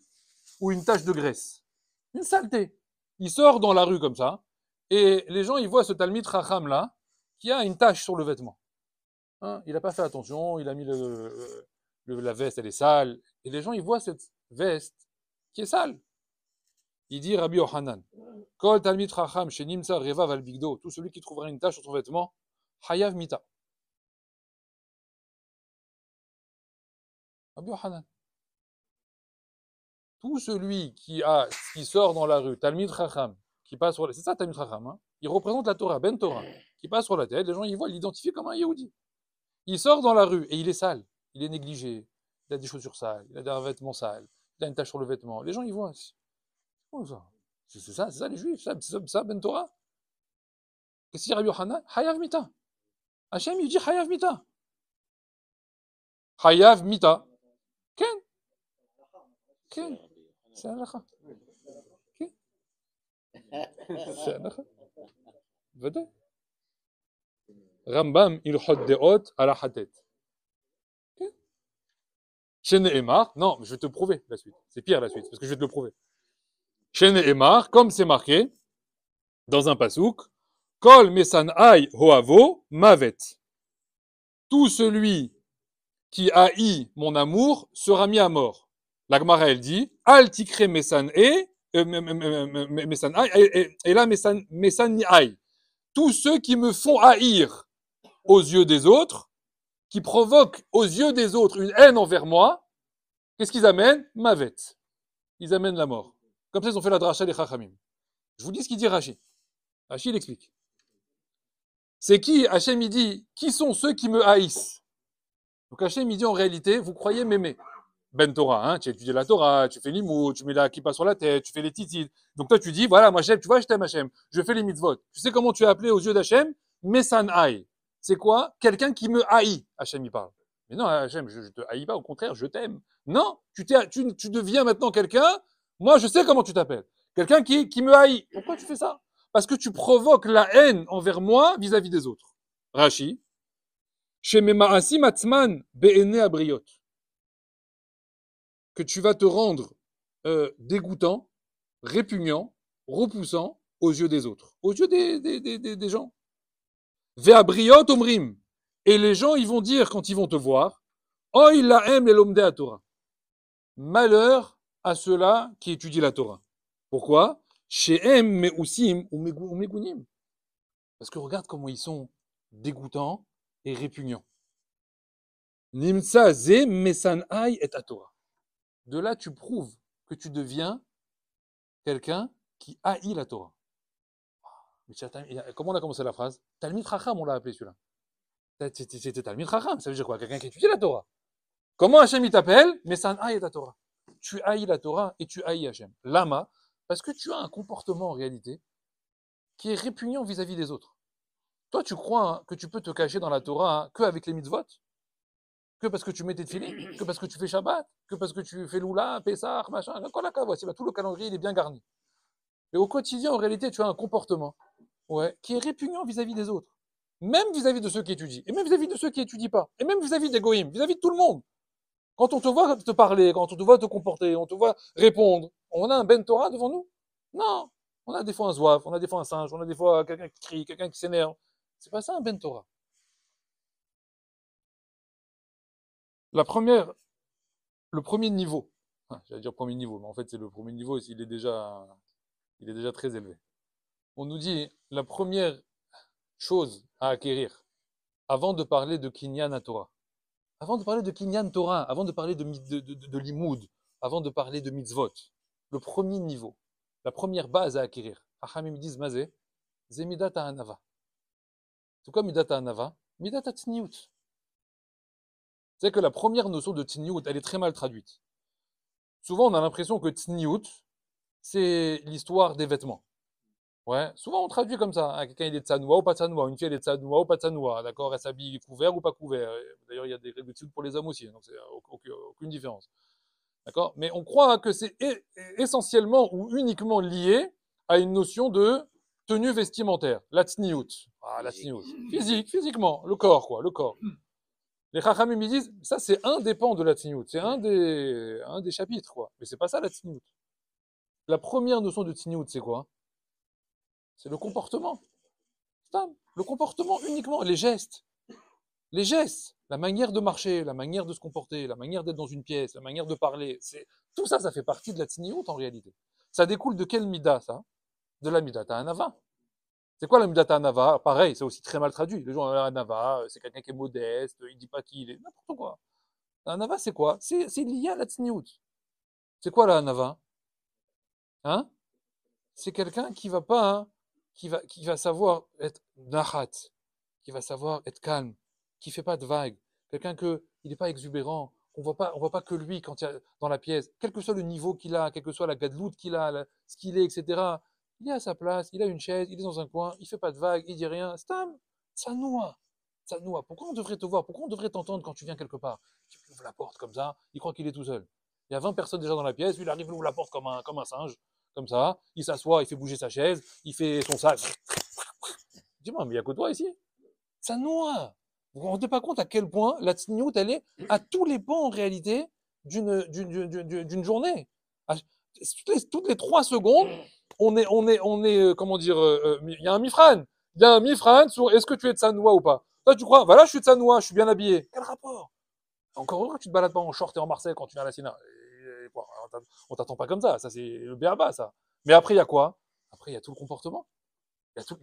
ou une tache de graisse. Une saleté. Il sort dans la rue comme ça, et les gens, ils voient ce Talmid Chacham là, qui a une tache sur le vêtement. Hein, il n'a pas fait attention, il a mis la veste, elle est sale, et les gens, ils voient cette veste qui est sale. Il dit Rabbi Yohanan, Kol Talmid Chacham shenimtsa revav al bigdo, tout celui qui trouvera une tache sur son vêtement, hayav mita. Rabbi Yohanan. Tout celui qui sort dans la rue, Talmid Chacham, qui passe sur la... C'est ça Talmid Chacham, hein, il représente la Torah, Ben Torah, qui passe sur la tête, les gens ils voient, ils l'identifient comme un Yehudi. Il sort dans la rue et il est sale, il est négligé, il a des chaussures sales, il a des vêtements sales, il a une tache sur le vêtement. Les gens ils voient. C'est ça les Juifs, c'est ça Ben Torah. Qu'est-ce qu'il dit Rabbi Yohanan? Hayav mita. Hachem il dit Hayav mita. Hayav mita. Ken. Ken. C'est un lacha. Ken. C'est un lacha. Vede. Rambam il hot deot ala hatet. Shene Emar, non, mais je vais te prouver la suite. C'est pire la suite, parce que je vais te le prouver. Shene Emar, comme c'est marqué dans un pasouk, Kol mesan ay hoavo mavet. Tout celui qui haït mon amour sera mis à mort. La Gemara elle dit, al tikre mesan et là mesan ay. Tous ceux qui me font haïr aux yeux des autres, qui provoquent aux yeux des autres une haine envers moi, qu'est-ce qu'ils amènent? Mavet. Ils amènent la mort. Comme ça, ils ont fait la dracha des Chachamim. Je vous dis ce qu'il dit Rashi. Rashi, il explique. C'est qui? Hachem, il dit, qui sont ceux qui me haïssent? Donc Hachem, il dit en réalité, vous croyez m'aimer. Ben Torah, hein, tu étudies la Torah, tu fais l'imout, tu mets la kippa sur la tête, tu fais les titides. Donc toi, tu dis, voilà, moi, tu vois, je t'aime Hachem, je fais les mitzvot. Tu sais comment tu es appelé aux yeux d'Hachem? Mesan haï. C'est quoi? Quelqu'un qui me haït. Hachem, il parle. Mais non, Hachem, je te haïs pas, au contraire, je t'aime. Non, tu deviens maintenant quelqu'un, moi, je sais comment tu t'appelles. Quelqu'un qui me haït. Pourquoi tu fais ça? Parce que tu provoques la haine envers moi vis-à-vis des autres. Rashi. Shemema'asim atzman be'ene abriot. Que tu vas te rendre dégoûtant, répugnant, repoussant aux yeux des autres, aux yeux des gens. Ve'abriot omrim. Et les gens, ils vont dire, quand ils vont te voir, Oy la'em lelomdei haTorah. Malheur à ceux-là qui étudient la Torah. Pourquoi? She'em me'usim ou megunim. Parce que regarde comment ils sont dégoûtants et répugnants. Nimtsa ze mesanai et haTorah. De là, tu prouves que tu deviens quelqu'un qui haït la Torah. Mais comment on a commencé la phrase? Talmid Chacham, on l'a appelé celui-là. C'était Talmid Chacham, ça veut dire quoi? Quelqu'un qui étudie la Torah. Comment Hachem il t'appelle? Mesanai et la Torah. Tu haïs la Torah et tu haïs Hachem. Lama, parce que tu as un comportement en réalité qui est répugnant vis-à-vis des autres. Toi, tu crois que tu peux te cacher dans la Torah qu'avec les mitzvot? Que parce que tu mets tes tefilines, que parce que tu fais Shabbat, que parce que tu fais Lula, Pessah, machin, voici, tout le calendrier il est bien garni. Mais au quotidien, en réalité, tu as un comportement qui est répugnant vis-à-vis des autres. Même vis-à-vis de ceux qui étudient, et même vis-à-vis de ceux qui étudient pas, et même vis-à-vis des goïms, vis-à-vis de tout le monde. Quand on te voit te parler, quand on te voit te comporter, on te voit répondre, on a un Ben Torah devant nous? Non. On a des fois un zouave, on a des fois un singe, on a des fois quelqu'un qui crie, quelqu'un qui s'énerve. C'est pas ça un Ben Torah. Le premier niveau, j'allais dire premier niveau, mais en fait c'est le premier niveau, il est déjà très élevé. On nous dit la première chose à acquérir avant de parler de Kinyan à Torah, avant de parler de Kinyan Torah, avant de parler de limoud, avant de parler de mitzvot. Le premier niveau, la première base à acquérir. Chachamim me disent, Mazé, c'est midat ha'anava. C'est quoi midat ha'anava? Midat ha'tzniut. C'est que la première notion de tzniut, elle est très mal traduite. Souvent, on a l'impression que tzniut, c'est l'histoire des vêtements. Ouais, souvent on traduit comme ça. Hein. Quelqu'un il est tsanoua ou pas tsanoua, une fille elle est tsanoua ou pas tsanoua, d'accord, elle s'habille couvert ou pas couvert. D'ailleurs, il y a des règles d'études pour les hommes aussi, donc c'est aucune différence. D'accord? Mais on croit que c'est essentiellement ou uniquement lié à une notion de tenue vestimentaire, la tsniout. Ah, la tsniout. Physiquement, le corps, quoi, le corps. Les chachamim ils disent, ça c'est un des pans de la tsniout, c'est un des chapitres, quoi. Mais c'est pas ça la tsniout. La première notion de tsniout, c'est quoi? C'est le comportement. Le comportement uniquement, les gestes. Les gestes, la manière de marcher, la manière de se comporter, la manière d'être dans une pièce, la manière de parler. Tout ça, ça fait partie de la tsniout en réalité. Ça découle de quelle mida, ça? De la mida ta'anava. C'est quoi la mida ta'anava? Pareil, c'est aussi très mal traduit. Les gens, anava, c'est quelqu'un qui est modeste, il dit pas qui il est. N'importe quoi. Anava, c'est quoi? C'est lié à la tsniout. C'est quoi la anava? Hein? C'est quelqu'un qui va pas, hein, qui va savoir être nahat, qui va savoir être calme, qui fait pas de vagues, quelqu'un il n'est pas exubérant, on voit pas que lui quand il y a dans la pièce, quel que soit le niveau qu'il a, quelle que soit la gadloute qu'il a, ce qu'il est, etc. Il est à sa place, il a une chaise, il est dans un coin, il fait pas de vagues, il dit rien. Stam, ça noie, ça noie. Pourquoi on devrait te voir? Pourquoi on devrait t'entendre quand tu viens quelque part? Tu ouvres la porte comme ça, il croit qu'il est tout seul. Il y a 20 personnes déjà dans la pièce, lui il arrive, il ouvre la porte comme un singe, comme ça, il s'assoit, il fait bouger sa chaise, il fait son sac. Dis-moi, mais il n'y a que toi ici? Ça noie. Vous ne vous rendez pas compte à quel point la tsniout, elle est à tous les pans en réalité d'une journée. Toutes les 3 secondes, comment dire, il y a un mifran. Il y a un mifran sur est-ce que tu es de Sanoua ou pas. Toi, tu crois, voilà, je suis de Sanoua, je suis bien habillé. Quel rapport? Encore heureux que tu te balades pas en short et en Marseille quand tu viens à la Sina. Bon, on t'attend pas comme ça c'est le béaba, ça. Mais après, il y a quoi? Après, il y a tout le comportement. Il y a tout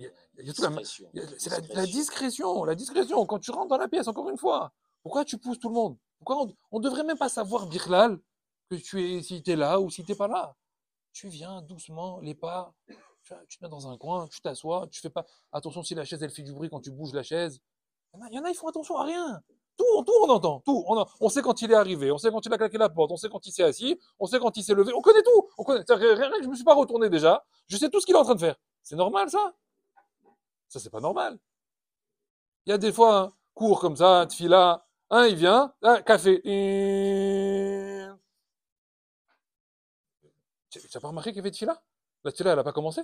c'est la discrétion, la discrétion. Quand tu rentres dans la pièce, encore une fois, pourquoi tu pousses tout le monde? Pourquoi on devrait même pas savoir, Birlal, que si t'es là ou si t'es pas là. Tu viens doucement, les pas, tu te mets dans un coin, tu t'assois, tu fais pas attention si la chaise elle fait du bruit quand tu bouges la chaise. Il y en a, ils font attention à rien. Tout on entend, tout. On sait quand il est arrivé, on sait quand il a claqué la porte, on sait quand il s'est assis, on sait quand il s'est levé, on connaît tout. On connaît. Rien que je me suis pas retourné déjà, je sais tout ce qu'il est en train de faire. C'est normal ça? Ça c'est pas normal. Il y a des fois, hein, cours comme ça, tfila, il vient, café. Tu n'as pas remarqué qu'il y avait tfila? La tfila elle a pas commencé.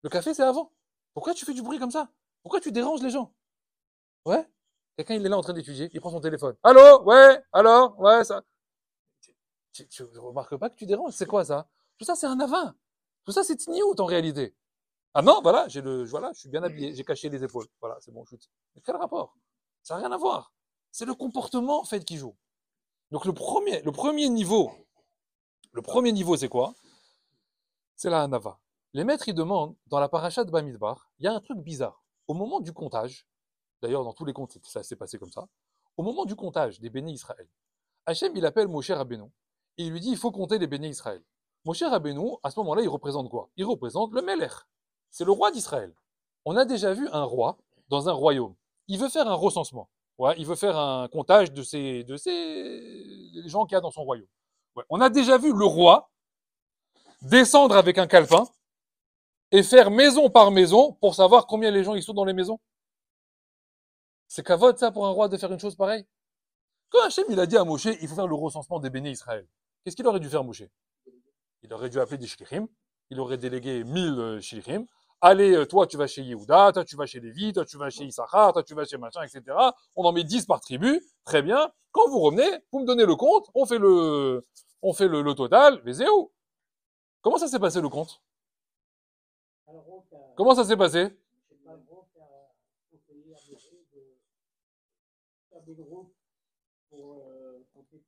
Le café c'est avant. Pourquoi tu fais du bruit comme ça? Pourquoi tu déranges les gens? Ouais? Quelqu'un, il est là en train d'étudier, il prend son téléphone. Allô? Ouais? Alors? Ouais, ça. Tu remarques pas que tu déranges? C'est quoi ça? Tout ça, c'est un avin. Tout ça, c'est tignout en réalité. Ah non, voilà, voilà, je suis bien habillé, j'ai caché les épaules. Voilà, c'est bon, je suis. Mais quel rapport? Ça n'a rien à voir. C'est le comportement, en fait, qui joue. Donc, le premier niveau, c'est quoi? C'est la hanava. Les maîtres, ils demandent, dans la paracha de Bamidbar, il y a un truc bizarre. Au moment du comptage, d'ailleurs, dans tous les comptes, ça s'est passé comme ça. Au moment du comptage des bénis Israël, Hachem, il appelle Moshe Rabbeinu et il lui dit il faut compter les bénis Israël. Moshe Rabbeinu, à ce moment-là, il représente quoi? Il représente le Melech. C'est le roi d'Israël. On a déjà vu un roi dans un royaume. Il veut faire un recensement. Ouais, il veut faire un comptage de les gens qu'il y a dans son royaume. Ouais. On a déjà vu le roi descendre avec un calepin et faire maison par maison pour savoir combien les gens ils sont dans les maisons. C'est kavod ça pour un roi de faire une chose pareille? Quand Hachem il a dit à Moshe, il faut faire le recensement des bénis Israël, qu'est-ce qu'il aurait dû faire Moshe? Il aurait dû appeler des shlichim, il aurait délégué 1000 shlichim. Allez, toi tu vas chez Yehuda, toi tu vas chez Lévi, toi tu vas chez Issachar, toi tu vas chez machin, etc. On en met 10 par tribu, très bien. Quand vous revenez, vous me donnez le compte, on fait le total, les zéro. Comment ça s'est passé le compte? Comment ça s'est passé?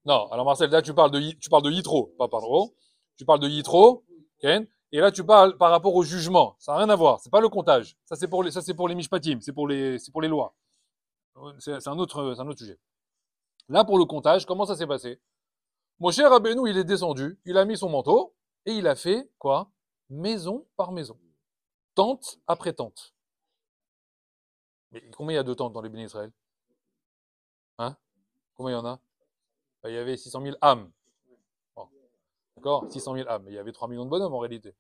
Non, alors Marcel, là tu parles de Yitro, pas Pardon. Tu parles de Yitro, Ken, et là tu parles par rapport au jugement. Ça n'a rien à voir, c'est pas le comptage. Ça c'est pour les mishpatim, c'est pour les lois. C'est un autre sujet. Là pour le comptage, comment ça s'est passé? Moshe Rabbeinu, il est descendu, il a mis son manteau, et il a fait, quoi? Maison par maison. Tente après tente. Mais combien il y a de tentes dans les bénis Israël? Hein? Combien il y en a? Ben, il y avait 600 000 âmes. Bon, d'accord? 600 000 âmes. Mais il y avait 3 millions de bonhommes en réalité.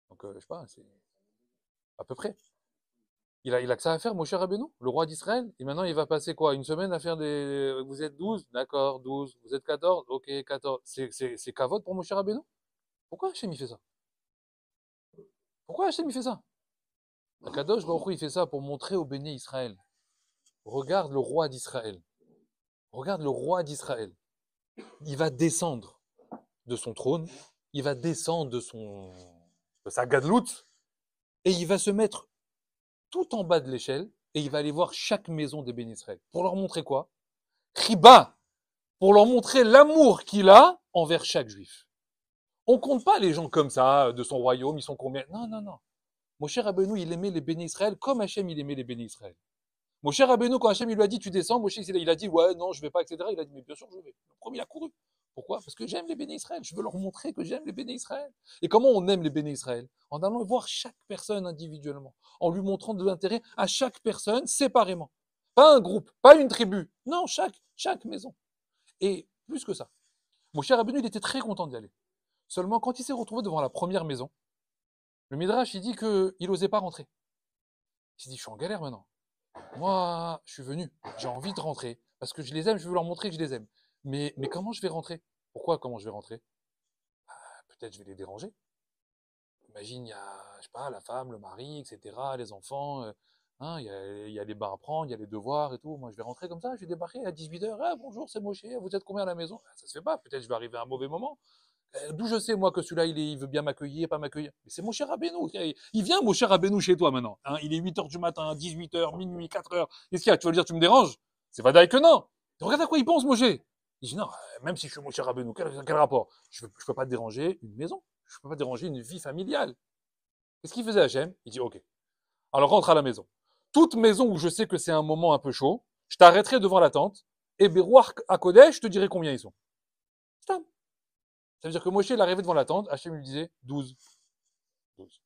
Donc, je sais pas, c'est à peu près. Il a que ça à faire, Moshe Rabbeinu, le roi d'Israël. Et maintenant, il va passer quoi? Une semaine à faire des... Vous êtes 12? D'accord, 12. Vous êtes 14? Ok, 14. C'est kavod pour Moshe Rabbeinu? Pourquoi Hachem il fait ça? Pourquoi Hachem il fait ça? Kadosh Baruch Hu, il fait ça pour montrer au béni Israël. Regarde le roi d'Israël. Regarde le roi d'Israël. Il va descendre de son trône, il va descendre de sa gadloute, et il va se mettre tout en bas de l'échelle, et il va aller voir chaque maison des bénis Israël. Pour leur montrer quoi? Riba, pour leur montrer l'amour qu'il a envers chaque juif. On compte pas les gens comme ça, de son royaume, ils sont combien? Non, non, non. Moshe Rabbeinu, il aimait les bénis Israël comme Hachem, il aimait les bénis Israël. Moshe Rabbeinu, quand Hachem il lui a dit tu descends, Moshe il a dit ouais, non, je vais pas, etc. Il a dit mais bien sûr je vais. Le premier il a couru. Pourquoi? Parce que j'aime les bénis Israël. Je veux leur montrer que j'aime les bénis Israël. Et comment on aime les bénis Israël? En allant voir chaque personne individuellement, en lui montrant de l'intérêt à chaque personne séparément. Pas un groupe, pas une tribu. Non, chaque maison. Et plus que ça, Moshe Rabbeinu, il était très content d'y aller. Seulement, quand il s'est retrouvé devant la première maison, le Midrash, il dit qu'il n'osait pas rentrer. Il s'est dit, je suis en galère maintenant. Moi, je suis venu, j'ai envie de rentrer, parce que je les aime, je veux leur montrer que je les aime. Mais comment je vais rentrer? Pourquoi, comment je vais rentrer? Peut-être je vais les déranger. Imagine, il y a, je sais pas, la femme, le mari, etc., les enfants, hein, il y a les bains à prendre, il y a les devoirs et tout. Moi, je vais rentrer comme ça, je vais débarquer à 18h. Ah, bonjour, c'est Moshe, vous êtes combien à la maison? Ça se fait pas, peut-être je vais arriver à un mauvais moment. D'où je sais, moi, que celui-là, il veut bien m'accueillir, pas m'accueillir. Mais c'est Moshe Rabbeinu. Il vient, Moshe Rabbeinu, chez toi, maintenant. Hein, il est 8h du matin, 18h, minuit, 4h. Qu'est-ce qu'il y a? Tu vas lui dire, tu me déranges? C'est pas d'ailleurs que non. Regarde à quoi il pense, Moshe. Il dit, non, même si je suis Moshe Rabbeinu, quel rapport? Je peux pas déranger une maison. Je peux pas déranger une vie familiale. Qu'est-ce qu'il faisait, Hachem? Il dit, ok. Alors, rentre à la maison. Toute maison où je sais que c'est un moment un peu chaud, je t'arrêterai devant la tente, et Berouach à Kodesh, je te dirai combien ils sont. Stam. Ça veut dire que Moshe, il arrivait devant la tente, Hachem lui disait 12. 12.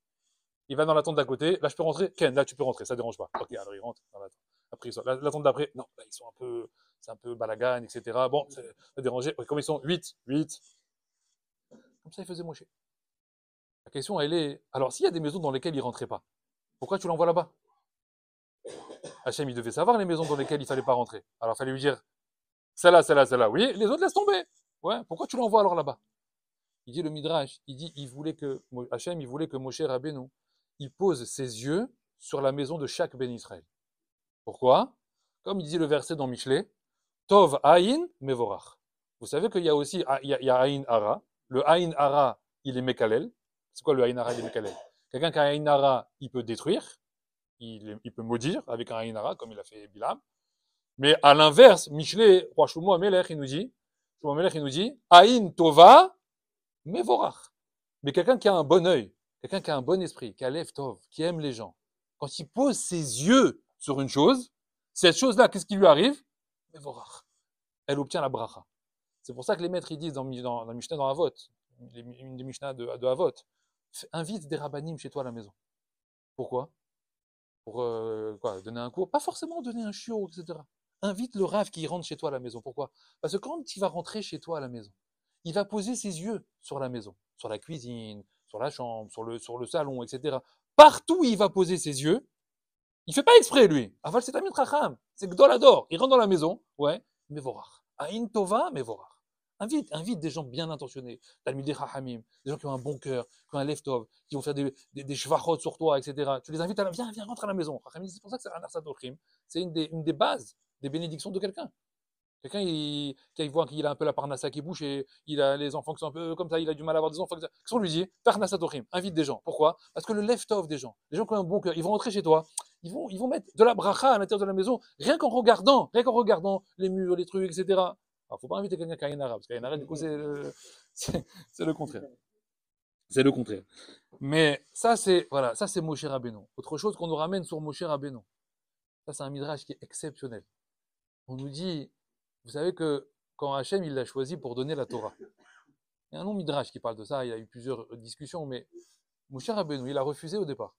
Il va dans la tente d'à côté, là je peux rentrer? Ken, là tu peux rentrer, ça dérange pas. Ok, alors il rentre dans la tente. Après, il sort. La tente d'après, non, là ils sont un peu, c'est un peu balagan, etc. Bon, ça va déranger. Comme ils sont 8, 8. Comme ça, il faisait Moshe. La question, elle est, alors s'il y a des maisons dans lesquelles il rentrait pas, pourquoi tu l'envoies là-bas? Hachem, il devait savoir les maisons dans lesquelles il fallait pas rentrer. Alors il fallait lui dire, celle-là, celle-là, celle-là, oui, les autres laisse tomber. Ouais, pourquoi tu l'envoies alors là-bas? Il dit le Midrash, il dit, Hachem, il voulait que Moshe Rabbeinu, il pose ses yeux sur la maison de chaque Ben Israël. Pourquoi? Comme il dit le verset dans Michelet, Tov Aïn Mevorach. Vous savez qu'il y a aussi, il y a Aïn Hara. Le Aïn Hara, il est Mekalel. C'est quoi le Aïn Hara, il est Mekalel? Quelqu'un qui a Aïn Hara, il peut détruire, il peut maudire avec un Aïn Hara, comme il a fait Bilam. Mais à l'inverse, Michelet, roi Shlomo Amelech, il nous dit, Aïn Tova Mevorach. Mais quelqu'un qui a un bon œil, quelqu'un qui a un bon esprit, qui a l'Ev Tov, qui aime les gens, quand il pose ses yeux sur une chose, cette chose-là, qu'est-ce qui lui arrive? Mevorach. Elle obtient la bracha. C'est pour ça que les maîtres, ils disent dans Mishnah, dans Avot, une des Mishnah de Avot, invite des rabbanim chez toi à la maison. Pourquoi? Pour quoi? Donner un cours? Pas forcément donner un chiot, etc. Invite le rav qui rentre chez toi à la maison. Pourquoi? Parce que quand il va rentrer chez toi à la maison, il va poser ses yeux sur la maison, sur la cuisine, sur la chambre, sur le salon, etc. Partout où il va poser ses yeux, il fait pas exprès, lui. Aval c'est Tamid Chacham, c'est Gdolador. Il rentre dans la maison, ouais, Mevorach. Aïn Tova, Mevorach. Invite des gens bien intentionnés, Talmidei Chachamim, des gens qui ont un bon cœur, qui ont un Lev Tov, qui vont faire des shvachot sur toi, etc. Tu les invites à viens, rentre à la maison. C'est pour ça que c'est un Arsat Ochim. C'est une des bases des bénédictions de quelqu'un. Quelqu'un, qui voit qu'il a un peu la parnassa qui bouge et il a les enfants qui sont un peu comme ça, il a du mal à avoir des enfants. Qu'est-ce qu'on lui dit? Parnassa Tochim, invite des gens. Pourquoi? Parce que le left-off des gens, les gens qui ont un bon cœur, ils vont rentrer chez toi, ils vont mettre de la bracha à l'intérieur de la maison, rien qu'en regardant les murs, les trucs, etc. Alors, faut pas inviter quelqu'un qui a un arabe, parce qu'un arabe, du coup, c'est le contraire. C'est le contraire. Mais ça, c'est Moshe Rabbeinu. Autre chose qu'on nous ramène sur Moshe Rabbeinu. Ça, c'est un midrash qui est exceptionnel. On nous dit, vous savez que quand Hachem il l'a choisi pour donner la Torah. Il y a un nom midrash qui parle de ça, il y a eu plusieurs discussions, mais Moshe Rabbeinu, il a refusé au départ.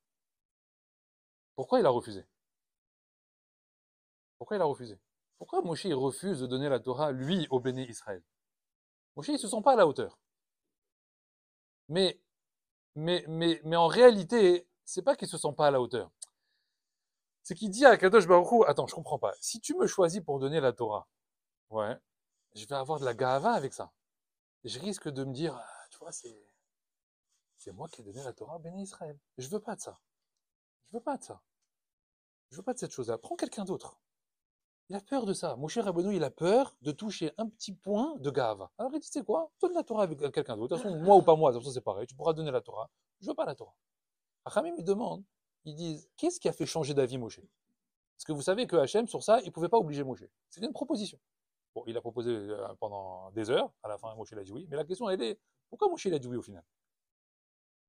Pourquoi il a refusé? Pourquoi il a refusé? Pourquoi Moshe il refuse de donner la Torah, lui, au béné Israël? Moshe il se sent pas à la hauteur. Mais en réalité, c'est pas qu'il se sent pas à la hauteur. C'est qu'il dit à Kadosh Baruch Hu, attends, je comprends pas. Si tu me choisis pour donner la Torah, ouais, je vais avoir de la gahava avec ça. Je risque de me dire, ah, tu vois, c'est moi qui ai donné la Torah à béné Israël. Je veux pas de ça. Je veux pas de ça. Je veux pas de cette chose-là. Prends quelqu'un d'autre. Il a peur de ça. Moshe Rabbeinu, il a peur de toucher un petit point de gahava. Alors il dit, tu sais quoi, donne la Torah avec quelqu'un d'autre. De toute façon, moi ou pas moi, de toute façon, c'est pareil. Tu pourras donner la Torah. Je veux pas la Torah. Achamim, ils demandent, ils disent, qu'est-ce qui a fait changer d'avis Moshe? Parce que vous savez que Hachem, sur ça, il ne pouvait pas obliger Moshe. C'était une proposition. Bon, il a proposé pendant des heures. À la fin, Moshe a dit oui. Mais la question, elle est, pourquoi Moshe a dit oui au final?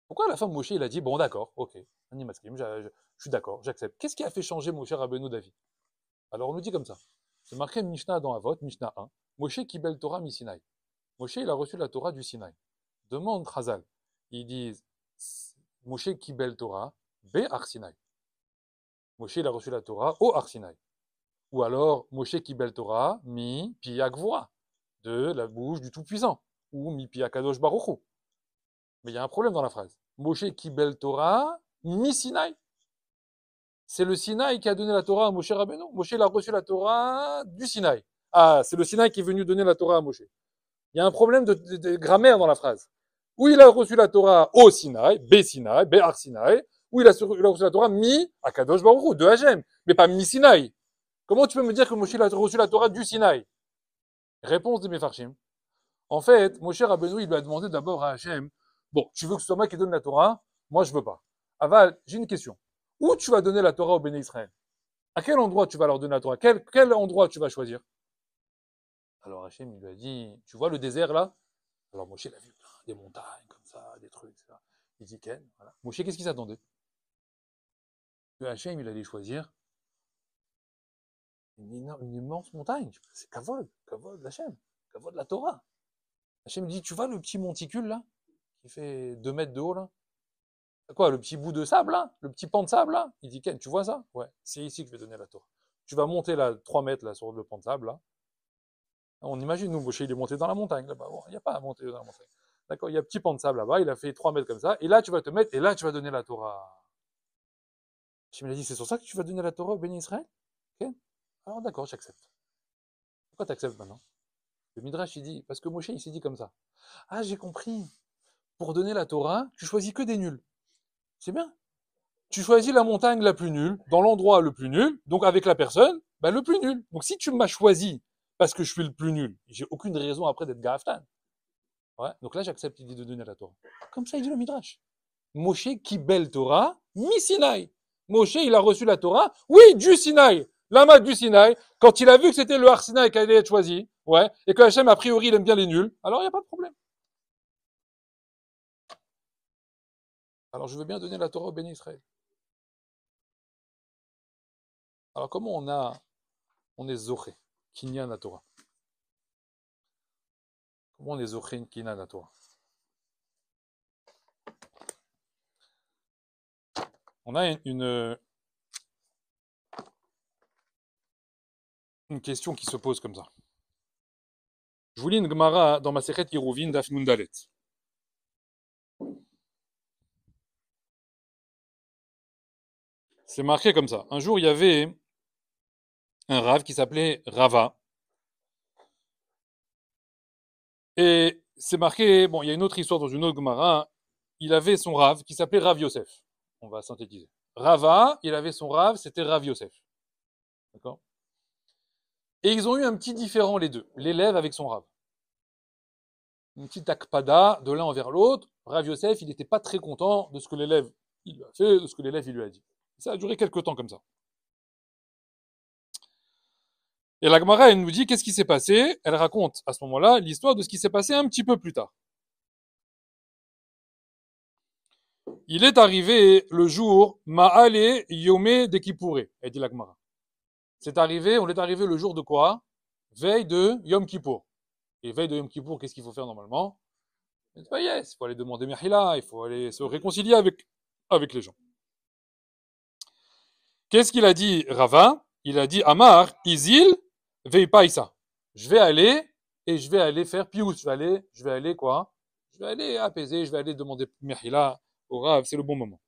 Pourquoi à la fin, Moshe il a dit, bon d'accord, ok, je suis d'accord, j'accepte. Qu'est-ce qui a fait changer Moshe Rabbeinu d'avis? Alors on nous dit comme ça. C'est marqué Mishnah dans Avot, Mishnah 1. Moshe Kibel Torah mi Sinaï. Moshe, il a reçu la Torah du Sinaï. Demande Chazal. Ils disent Moshe Kibel Torah be Ar Sinaï. Moshe, il a reçu la Torah au Ar Sinaï. Ou alors Moshe Kibel Torah mi Pi Agvoa, de la bouche du Tout-Puissant. Ou mi Pi Akadosh Baruch Hu. Mais il y a un problème dans la phrase. Moshe Kibel Torah mi Sinaï. C'est le Sinaï qui a donné la Torah à Moshe Rabbeinu. Moshe, il a reçu la Torah du Sinaï. Ah, c'est le Sinaï qui est venu donner la Torah à Moshe. Il y a un problème de grammaire dans la phrase. Ou il a reçu la Torah au Sinaï, Be Ar Sinaï, ou il a reçu la Torah mi Akadosh Baruch Hu, de Hachem, mais pas mi Sinaï. Comment tu peux me dire que Moshe a reçu la Torah du Sinaï? Réponse de Mefarshim. En fait, Moshe Rabbeinu, il lui a demandé d'abord à Hachem, bon, tu veux que ce soit moi qui donne la Torah? Moi, je veux pas. Aval, j'ai une question. Où tu vas donner la Torah au béné Israël? À quel endroit tu vas leur donner la Torah? Quel endroit tu vas choisir? Alors Hachem, il lui a dit, tu vois le désert là? Alors Moshe, il a vu des montagnes comme ça, des trucs, etc. Il dit, Ken, voilà. Moshe, qu'est-ce qu'il s'attendait? Que Hachem, il allait choisir une immense montagne. C'est Kavod l'Hachem, Kavod la Torah. Hachem dit, tu vois le petit monticule là, qui fait 2 mètres de haut là? Quoi, le petit bout de sable là? Le petit pan de sable là? Il dit, Ken, tu vois ça? Ouais, c'est ici que je vais donner la Torah. Tu vas monter là 3 mètres là sur le pan de sable là. On imagine, nous, Moshe, il est monté dans la montagne là-bas. Bon, il n'y a pas à monter dans la montagne. D'accord, il y a un petit pan de sable là-bas, il a fait 3 mètres comme ça, et là tu vas te mettre, et là tu vas donner la Torah. Hachem a dit, c'est sur ça que tu vas donner la Torah au béni Israël? Ken? Alors d'accord, j'accepte. Pourquoi t'acceptes maintenant? Le Midrash, il dit, parce que Moshe, il s'est dit comme ça. Ah, j'ai compris. Pour donner la Torah, tu choisis que des nuls. C'est bien. Tu choisis la montagne la plus nulle, dans l'endroit le plus nul, donc avec la personne, ben le plus nul. Donc si tu m'as choisi parce que je suis le plus nul, j'ai aucune raison après d'être Gaftan. Ouais, donc là, j'accepte l'idée de donner la Torah. Comme ça, il dit le Midrash. Moshe Kibel Torah, mi Sinaï. Moshe, il a reçu la Torah, oui, du Sinaï. Lama du Sinaï, quand il a vu que c'était le Har Sinaï qui allait être choisi, ouais, et que Hachem, a priori, il aime bien les nuls, alors il n'y a pas de problème. Alors je veux bien donner la Torah au béni Israël. Alors comment on est Zoché, Kinyan la Torah? Comment on est Zoché, Kinyan la Torah? On a une question qui se pose comme ça. Je vous lis une Gemara dans ma Masechet Yeruvin Daf Nun Dalet. C'est marqué comme ça. Un jour, il y avait un Rav qui s'appelait Rava. Et c'est marqué, bon, il y a une autre histoire dans une autre Gemara. Il avait son Rav qui s'appelait Rav Yosef. On va synthétiser. Rava, il avait son Rav, c'était Rav Yosef. D'accord? Et ils ont eu un petit différend, les deux. L'élève avec son Rav. Une petite akpada de l'un envers l'autre. Rav Yosef, il n'était pas très content de ce que l'élève il lui a fait, de ce que l'élève il lui a dit. Ça a duré quelques temps comme ça. Et la Gemara, elle nous dit qu'est-ce qui s'est passé. Elle raconte à ce moment-là l'histoire de ce qui s'est passé un petit peu plus tard. Il est arrivé le jour Ma'ale Yomé de Kippouré, elle dit la Gemara. C'est arrivé, on est arrivé le jour de quoi? Veille de Yom Kippour. Et veille de Yom Kippour, qu'est-ce qu'il faut faire normalement? Il faut aller demander Mehila, il faut aller se réconcilier avec les gens. Qu'est-ce qu'il a dit Rava? Il a dit Amar, Izil, Veipaïsa. Je vais aller et je vais aller faire Pious. Je vais aller quoi? Je vais aller apaiser, je vais aller demander Mehila au Rav, c'est le bon moment.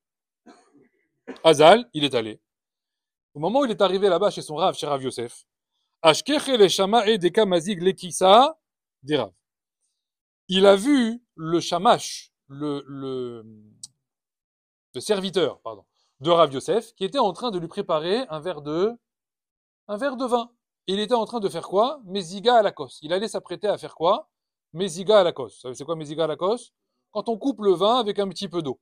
Azal, il est allé. Au moment où il est arrivé là-bas chez son Rav, chez Rav Yosef, Ashkeche le Shamae de Kamazig Lekisa des Rav. Il a vu le shamash, le serviteur, pardon, de Rav Yosef, qui était en train de lui préparer un verre de vin. Et il était en train de faire quoi? Meziga à la kos. Il allait s'apprêter à faire quoi? Meziga à la kos. Vous savez c'est quoi Meziga à la kos? Quand on coupe le vin avec un petit peu d'eau.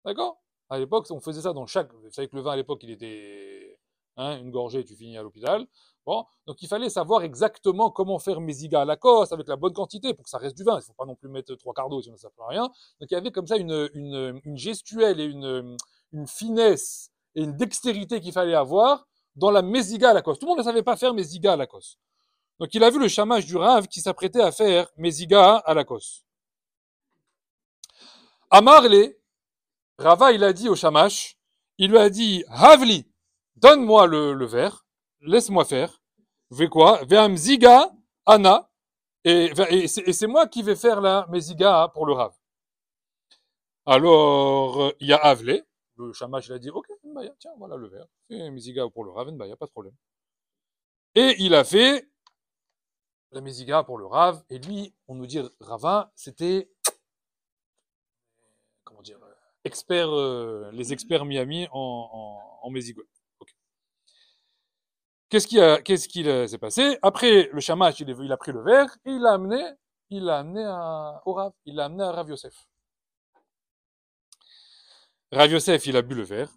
D'accord? À l'époque, on faisait ça dans chaque. Vous savez que le vin à l'époque, il était une gorgée, tu finis à l'hôpital. Bon, donc il fallait savoir exactement comment faire Meziga à la cosse avec la bonne quantité pour que ça reste du vin. Il ne faut pas non plus mettre 3 quarts d'eau, sinon ça ne fait rien. Donc il y avait comme ça une gestuelle et une finesse et une dextérité qu'il fallait avoir dans la Meziga à la cosse. Tout le monde ne savait pas faire Meziga à la cosse. Donc il a vu le shamash du Rav qui s'apprêtait à faire Meziga à la cosse. Amarle, Rava, il a dit au shamash, il lui a dit, Havli, donne-moi le verre, laisse-moi faire. Ve quoi? Ve'am ziga, Anna, et c'est moi qui vais faire la meziga pour le Rav. Alors, il y a Havli, le shamash, il a dit, ok, Nbaya, tiens, voilà le verre, fais meziga pour le Rav, Nbaya, pas de problème. Et il a fait la meziga pour le Rav, et lui, on nous dit, Rava, c'était, comment dire, les experts Miami en Mezigot. Okay. Qu'est-ce qui s'est passé? Après, le shamash, il a pris le verre et il l'a amené au Rav. Il l'a amené à Rav Yosef. Rav Yosef, il a bu le verre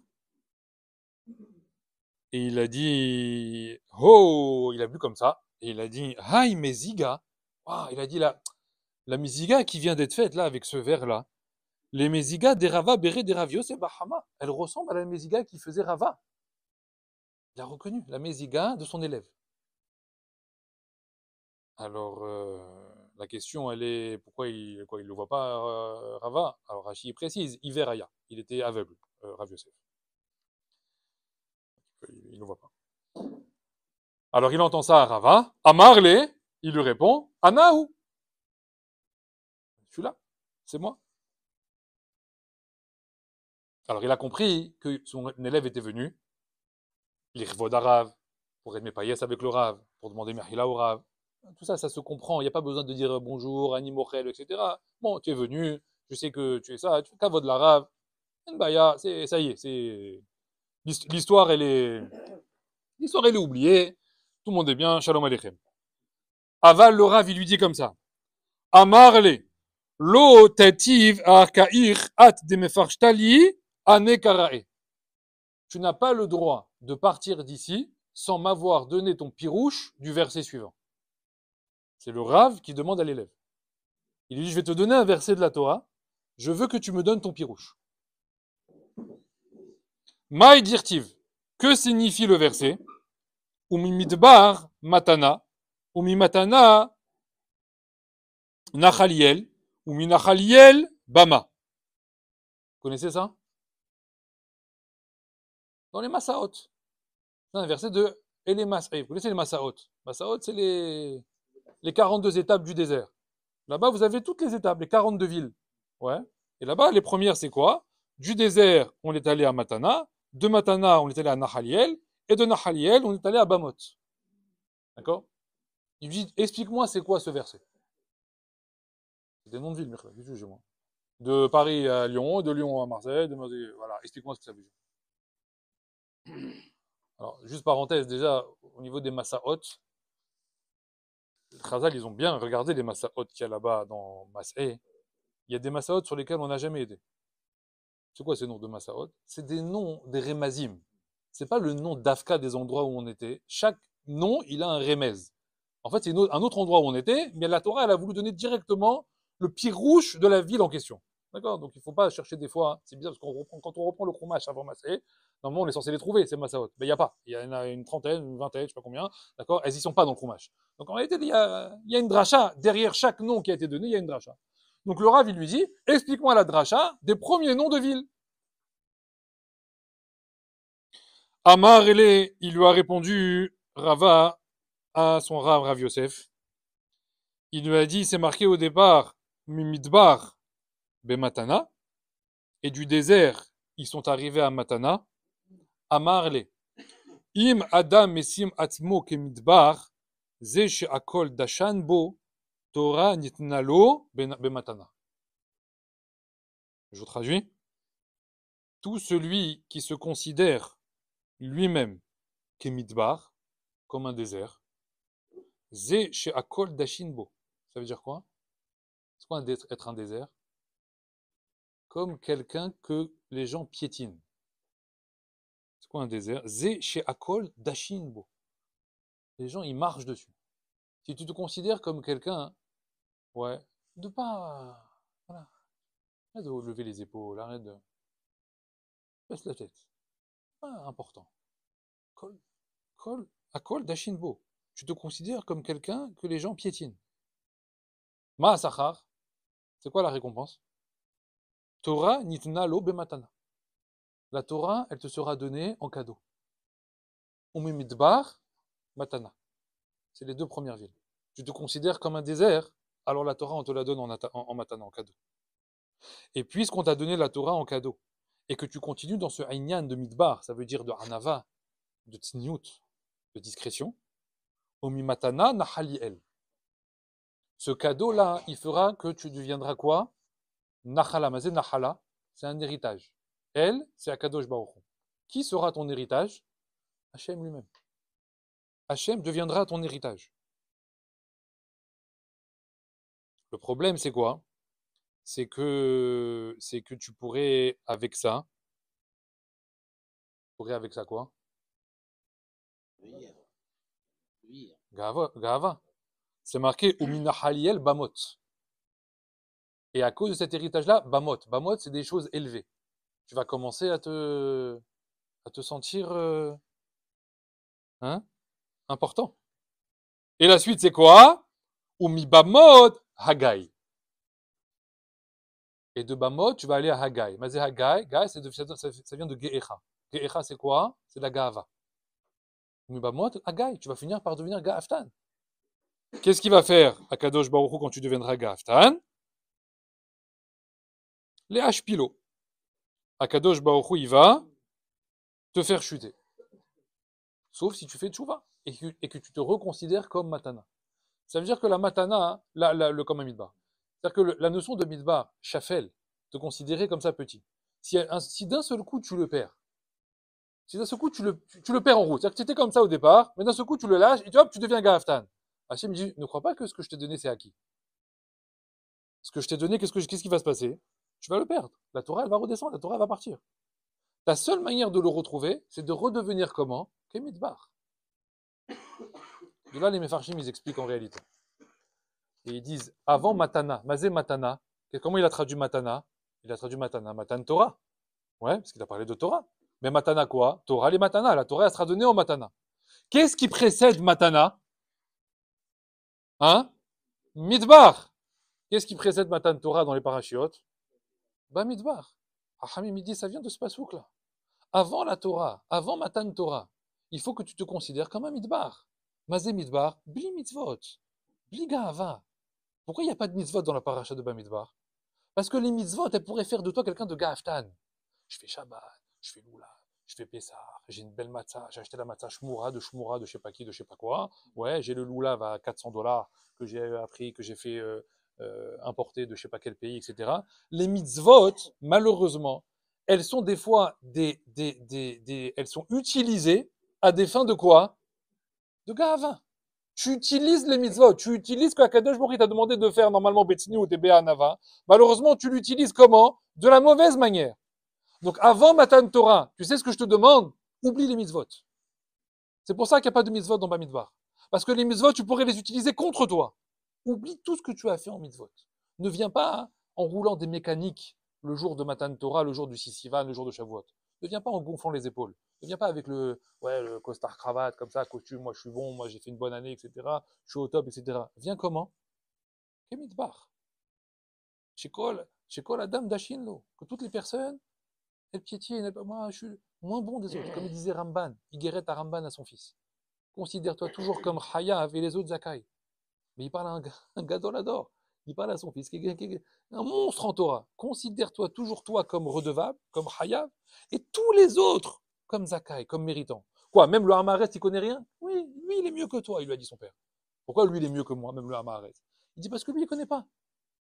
et il a dit, oh, il a bu comme ça et il a dit, Haï Meziga. Wow, il a dit la Meziga qui vient d'être faite là avec ce verre là. Les Meziga des Rava Béré des Rav Yosef Bahama, elle ressemble à la Meziga qui faisait Rava. Il a reconnu la Meziga de son élève. Alors, la question, elle est, pourquoi il ne le voit pas, Rava? Alors, Rashi précise, Iveraya, il était aveugle, Rav Yosef. Il ne le voit pas. Alors, il entend ça à Rava, Amarle, il lui répond, Anahu. Je suis là, c'est moi. Alors, il a compris que son élève était venu, l'Irvod Rav, pour être Mepayes avec le Rav, pour demander Mehila au Rav. Tout ça, ça se comprend. Il n'y a pas besoin de dire bonjour, Animochel, etc. Bon, tu es venu, je sais que tu es ça, tu es de la Rav. Nbaya, ça y est, c'est l'histoire, elle est oubliée. Tout le monde est bien. Shalom Aleichem. Aval le Rav, il lui dit comme ça. Amarle, lo tativ arkair at de mefarshtali ane karae. Tu n'as pas le droit de partir d'ici sans m'avoir donné ton pirouche du verset suivant. C'est le Rav qui demande à l'élève. Il lui dit, je vais te donner un verset de la Torah, je veux que tu me donnes ton pirouche. Maï dirtiv, que signifie le verset? Umi midbar matana, umi matana nachaliel, umi nachaliel bama. Vous connaissez ça? Dans les Masaot. C'est un verset de et les Masaot. Vous connaissez les Masaot? Masaot, c'est les 42 étapes du désert. Là-bas, vous avez toutes les étapes, les 42 villes. Ouais. Et là-bas, les premières, c'est quoi? Du désert, on est allé à Matana. De Matana, on est allé à Nahaliel. Et de Nahaliel, on est allé à Bamot. D'accord? Il dit, explique-moi, c'est quoi ce verset? C'est des noms de villes, jugez-moi. De Paris à Lyon, de Lyon à Marseille, voilà, explique-moi ce que ça veut dire. Alors, juste parenthèse, déjà, au niveau des Masaot, les Chazal, ils ont bien regardé les Masaot qu'il y a là-bas dans Mas'é. Il y a des Masaot sur lesquels on n'a jamais été. C'est quoi ces noms de Masaot? C'est des noms des Remazim. C'est pas le nom d'Afka des endroits où on était. Chaque nom, il a un Remez. En fait, c'est un autre endroit où on était, mais la Torah, elle a voulu donner directement le pirouche de la ville en question. D'accord? Donc, il ne faut pas chercher des fois. C'est bizarre parce quand on reprend le Chumash avant Masé, Normalement, on est censé les trouver, ces Massaot. Mais il n'y a pas. Il y en a une trentaine, une vingtaine, je ne sais pas combien. D'accord? Elles n'y sont pas dans le Chumash. Donc en réalité, il y a une dracha. Derrière chaque nom qui a été donné, il y a une dracha. Donc le Rav, il lui dit, explique-moi la dracha des premiers noms de villes. Amar Ele, il lui a répondu, Rava, à son Rav, Rav Yosef. Il lui a dit, c'est marqué au départ, Mimidbar, Bematana, et du désert, ils sont arrivés à Matana. Amar Ele. Im Adam Mesim Atzmo Kemidbar, Ze She'akol Dashan Bo, Torah Nitnalo Bematana. Je vous traduis. Tout celui qui se considère lui-même Kemidbar, comme un désert, Ze She'akol Dashin Bo. Ça veut dire quoi? C'est quoi être un désert? Comme quelqu'un que les gens piétinent. C'est quoi un désert? Ze She'akol Dashin Bo. Les gens, ils marchent dessus. Si tu te considères comme quelqu'un, ouais, de pas, voilà, arrête de lever les épaules, arrête de, baisse la tête, pas important. Kol, kol, akol dashinbo. Tu te considères comme quelqu'un que les gens piétinent. Ma sachar, c'est quoi la récompense? Torah nitna lo bematana. La Torah, elle te sera donnée en cadeau. Umimidbar, matana. C'est les deux premières villes. Tu te considères comme un désert, alors la Torah, on te la donne en matana, en cadeau. Et puisqu'on t'a donné la Torah en cadeau, et que tu continues dans ce Aïnyan de Midbar, ça veut dire de Hanava, de Tzniut, de discrétion, Omimatana Nahaliel. Ce cadeau-là, il fera que tu deviendras quoi? Nahala, mazé Nahala, c'est un héritage. Elle, c'est Akadosh Baruch Hu. Qui sera ton héritage? Hachem lui-même. Hachem deviendra ton héritage. Le problème, c'est quoi? C'est que tu pourrais, avec ça, quoi? Gava. C'est marqué Uminahaliel Bamot. Et à cause de cet héritage-là, Bamot. Bamot, c'est des choses élevées. Tu vas commencer à te sentir important. Et la suite, c'est quoi? Umi Bamot Hagai. Et de Bamot, tu vas aller à Hagai. Mazé Hagai, Gai, ça vient de Ge'echa. Ge'echa, c'est quoi? C'est la Gava. Umi Bamot Hagai. Tu vas finir par devenir Ga'aftan. Qu'est-ce qu'il va faire Akadosh Baruch Hu quand tu deviendras Ga'aftan? Les Hashpilo. Akadosh Baruch Hu, il va te faire chuter. Sauf si tu fais tchouva et que tu te reconsidères comme matana. Ça veut dire que la matana, le comme un midbar. C'est-à-dire que la notion de midbar, shafel, te considérer comme ça petit. Si d'un seul coup tu le perds, si d'un seul coup tu le perds en route, c'est-à-dire que tu étais comme ça au départ, mais d'un seul coup tu le lâches et tu deviens Ga'aftan. Hachem dit, ne crois pas que ce que je t'ai donné c'est acquis. Ce que je t'ai donné, qu'est-ce qui va se passer? Tu vas le perdre. La Torah, elle va redescendre, la Torah, elle va partir. Ta seule manière de le retrouver, c'est de redevenir comment? Kemidbar. De là, les Mefarshim, ils expliquent en réalité. Et ils disent, avant Matana, Mazé Matana, comment il a traduit Matana? Il a traduit Matana, Matan Torah. Ouais, parce qu'il a parlé de Torah. Mais Matana quoi? Torah, les Matana. La Torah, elle sera donnée en Matana. Qu'est-ce qui précède Matana? Midbar. Qu'est-ce qui précède Matan Torah dans les parachiotes? Midbar. Hachamim, il dit, ça vient de ce pasouk là. Avant la Torah, avant Matan Torah, il faut que tu te considères comme un Midbar. Mazé Midbar, bli mitzvot, bli ga'ava. Pourquoi il n'y a pas de mitzvot dans la paracha de Bamidbar? Parce que les mitzvot, elles pourraient faire de toi quelqu'un de Ga'aftan. Je fais Shabbat, je fais Lula, je fais Pessah, j'ai une belle matzah, j'ai acheté la matzah Shmura, de je sais pas qui, de je sais pas quoi. Ouais, j'ai le Lulav à $400 que j'ai appris, que j'ai fait importer de je sais pas quel pays, etc. Les mitzvot, malheureusement, elles sont des fois elles sont utilisées à des fins de quoi? De Ga'ava. Tu utilises les mitzvot, tu utilises ce qu'Akadosh Baruch Hu t'a demandé de faire normalement Betsini ou Tébéa Nava. Malheureusement, tu l'utilises comment? De la mauvaise manière. Donc avant Matan Torah, tu sais ce que je te demande? Oublie les mitzvot. C'est pour ça qu'il n'y a pas de mitzvot dans Bamidbar. Parce que les mitzvot, tu pourrais les utiliser contre toi. Oublie tout ce que tu as fait en mitzvot. Ne viens pas en roulant des mécaniques le jour de Matan Torah, le jour du Sisivan, le jour de Shavuot. Ne viens pas en gonflant les épaules. Ne viens pas avec le costard cravate, comme ça, costume, moi je suis bon, moi j'ai fait une bonne année, etc. Je suis au top, etc. Viens comment? Kemidbar. Chez Kol Adam Dachinlo. Que toutes les personnes, elles piétinent, moi je suis moins bon des autres. Comme il disait Ramban, il guérait à Ramban à son fils. Considère-toi toujours comme Chayav et les autres Zakai. Mais il parle à un gadolador. Il parle à son fils, qui est un monstre en Torah. Considère-toi toujours toi comme redevable, comme Chayav, et tous les autres comme Zakai, comme méritant. Quoi, même le Hamarès, il connaît rien? Oui, lui, il est mieux que toi, il lui a dit son père. Pourquoi lui, il est mieux que moi, même le Hamarès? Il dit parce que lui, il connaît pas.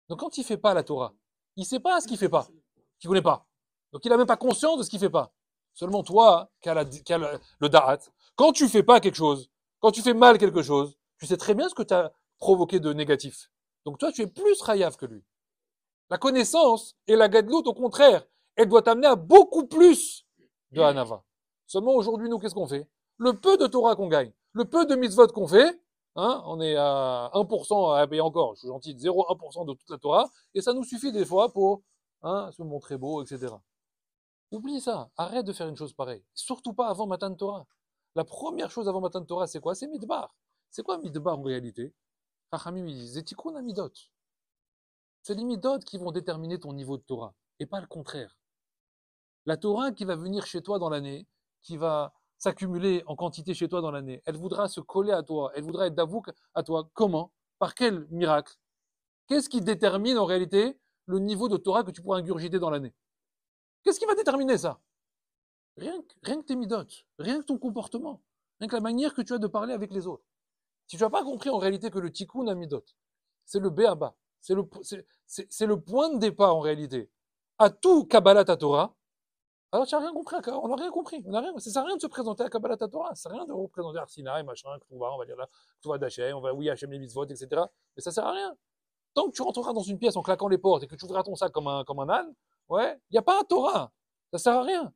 Donc quand il fait pas la Torah, il sait pas ce qu'il fait pas, qu'il connaît pas. Donc il a même pas conscience de ce qu'il fait pas. Seulement toi, qui as le da'at, quand tu fais pas quelque chose, quand tu fais mal quelque chose, tu sais très bien ce que tu as provoqué de négatif. Donc toi, tu es plus rayav que lui. La connaissance et la gadlout, au contraire, elle doit t'amener à beaucoup plus de hanava. Seulement aujourd'hui, nous, qu'est-ce qu'on fait? Le peu de Torah qu'on gagne, le peu de mitzvot qu'on fait, hein, on est à 1%, et encore, je suis gentil, 0,1% de toute la Torah, et ça nous suffit des fois pour se montrer beau, etc. Oublie ça, arrête de faire une chose pareille. Surtout pas avant Matan Torah. La première chose avant Matan Torah, c'est quoi? C'est Midbar. C'est quoi Midbar en réalité? Chachamim, ils disent, Zetikun Amidot. C'est les Midot qui vont déterminer ton niveau de Torah, et pas le contraire. La Torah qui va venir chez toi dans l'année, qui va s'accumuler en quantité chez toi dans l'année, elle voudra se coller à toi, elle voudra être d'avouk à toi. Comment? Par quel miracle? Qu'est-ce qui détermine en réalité le niveau de Torah que tu pourras ingurgiter dans l'année? Qu'est-ce qui va déterminer ça? Rien que tes midotes, rien que ton comportement, rien que la manière que tu as de parler avec les autres. Si tu n'as pas compris en réalité que le tikkun à midot, c'est le béaba, c'est le point de départ en réalité à tout Kabbalat Torah, alors tu n'as rien compris, on n'a rien compris. Ça sert à rien de se présenter à Kabbalat Torah, ça sert à rien de représenter Arsinaï, machin, on va dire là, va d'Hachem, on va oui, Hachem les mitzvot, etc. Mais ça sert à rien. Tant que tu rentreras dans une pièce en claquant les portes et que tu ouvriras ton sac comme un âne, ouais, il n'y a pas un Torah. Ça sert à rien.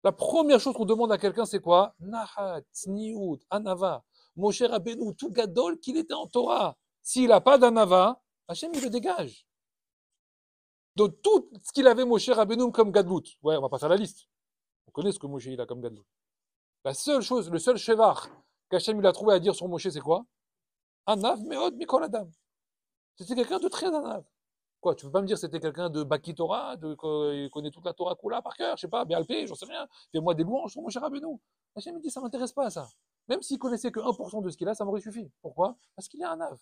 La première chose qu'on demande à quelqu'un, c'est quoi? Nahat, Tzniut, Anava. Moshe Rabbeinu, tout gadol qu'il était en Torah. S'il n'a pas d'Anava, Hachem, il le dégage. Donc tout ce qu'il avait Moshe Rabbeinu comme gadlout, ouais, on va pas faire la liste. On connaît ce que Moshe il a comme gadlout. La seule chose, le seul shevar qu'Hachem il a trouvé à dire sur Moshe, c'est quoi? Anav meod mikol adam. C'était quelqu'un de très anav. Quoi, tu peux pas me dire que c'était quelqu'un de Baki Torah, il connaît toute la Torah Kula par cœur, je sais pas, Béalpé, j'en sais rien. Fais-moi des louanges sur Moshe Rabbeinu. Hachem me dit, ça m'intéresse pas ça. Même s'il connaissait que 1% de ce qu'il a, ça m'aurait suffi. Pourquoi? Parce qu'il est un ave.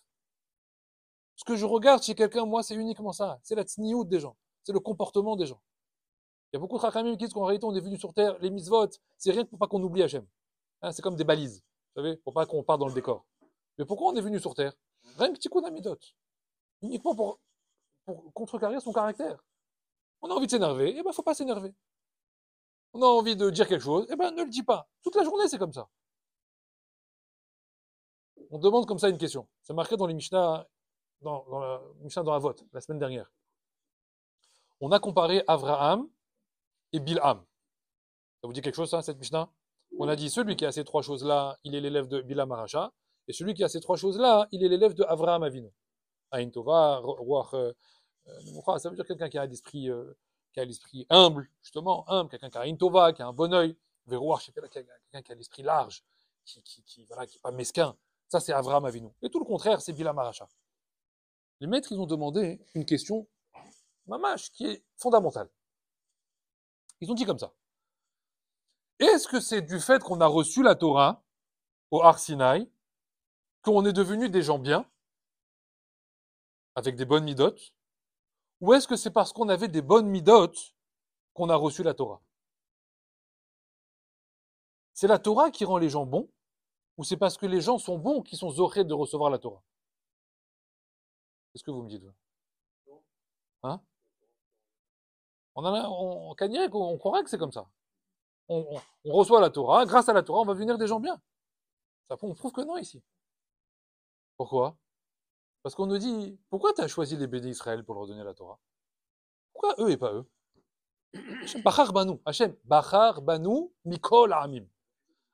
Ce que je regarde chez quelqu'un, moi, c'est uniquement ça. C'est la tsniout des gens. C'est le comportement des gens. Il y a beaucoup de rachamim qui disent qu'en réalité, on est venu sur terre, les mitzvot, c'est rien que pour pas qu'on oublie Hachem. Hein, c'est comme des balises, vous savez, pour pas qu'on parte dans le décor. Mais pourquoi on est venu sur terre? Rien que tikkun amidot. Uniquement pour contrecarrer son caractère. On a envie de s'énerver, eh ben faut pas s'énerver. On a envie de dire quelque chose, eh ben ne le dis pas. Toute la journée, c'est comme ça. On demande comme ça une question. C'est marqué dans les Mishnah, dans la Mishnah dans Avot, la semaine dernière. On a comparé Avraham et Bilham. Ça vous dit quelque chose, ça, cette Mishnah? On a dit, celui qui a ces trois choses-là, il est l'élève de Bilham Aracha, et celui qui a ces trois choses-là, il est l'élève de Avraham Avinu. Aïn Tova, Ruach, ça veut dire quelqu'un qui a l'esprit humble, justement, humble, quelqu'un qui a une tova, qui a un bon œil, Verouach, quelqu'un qui a l'esprit large, qui est pas mesquin. Ça, c'est Avraham Avinu. Et tout le contraire, c'est Bilam Aracha. Les maîtres, ils ont demandé une question, mamash, qui est fondamentale. Ils ont dit comme ça. Est-ce que c'est du fait qu'on a reçu la Torah au Har Sinaï, qu'on est devenu des gens bien, avec des bonnes midotes, ou est-ce que c'est parce qu'on avait des bonnes midotes qu'on a reçu la Torah? C'est la Torah qui rend les gens bons, ou c'est parce que les gens sont bons qui sont zorés de recevoir la Torah? Qu'est-ce que vous me dites, vous? Hein? On croirait que c'est comme ça. On reçoit la Torah, grâce à la Torah, on va devenir des gens bien. Ça, on prouve que non ici. Pourquoi? Parce qu'on nous dit, pourquoi tu as choisi les bénis d'Israël pour leur donner la Torah? Pourquoi eux et pas eux? Hachem, Bachar Banu, Hachem, Bachar Banu, Mikol Amim.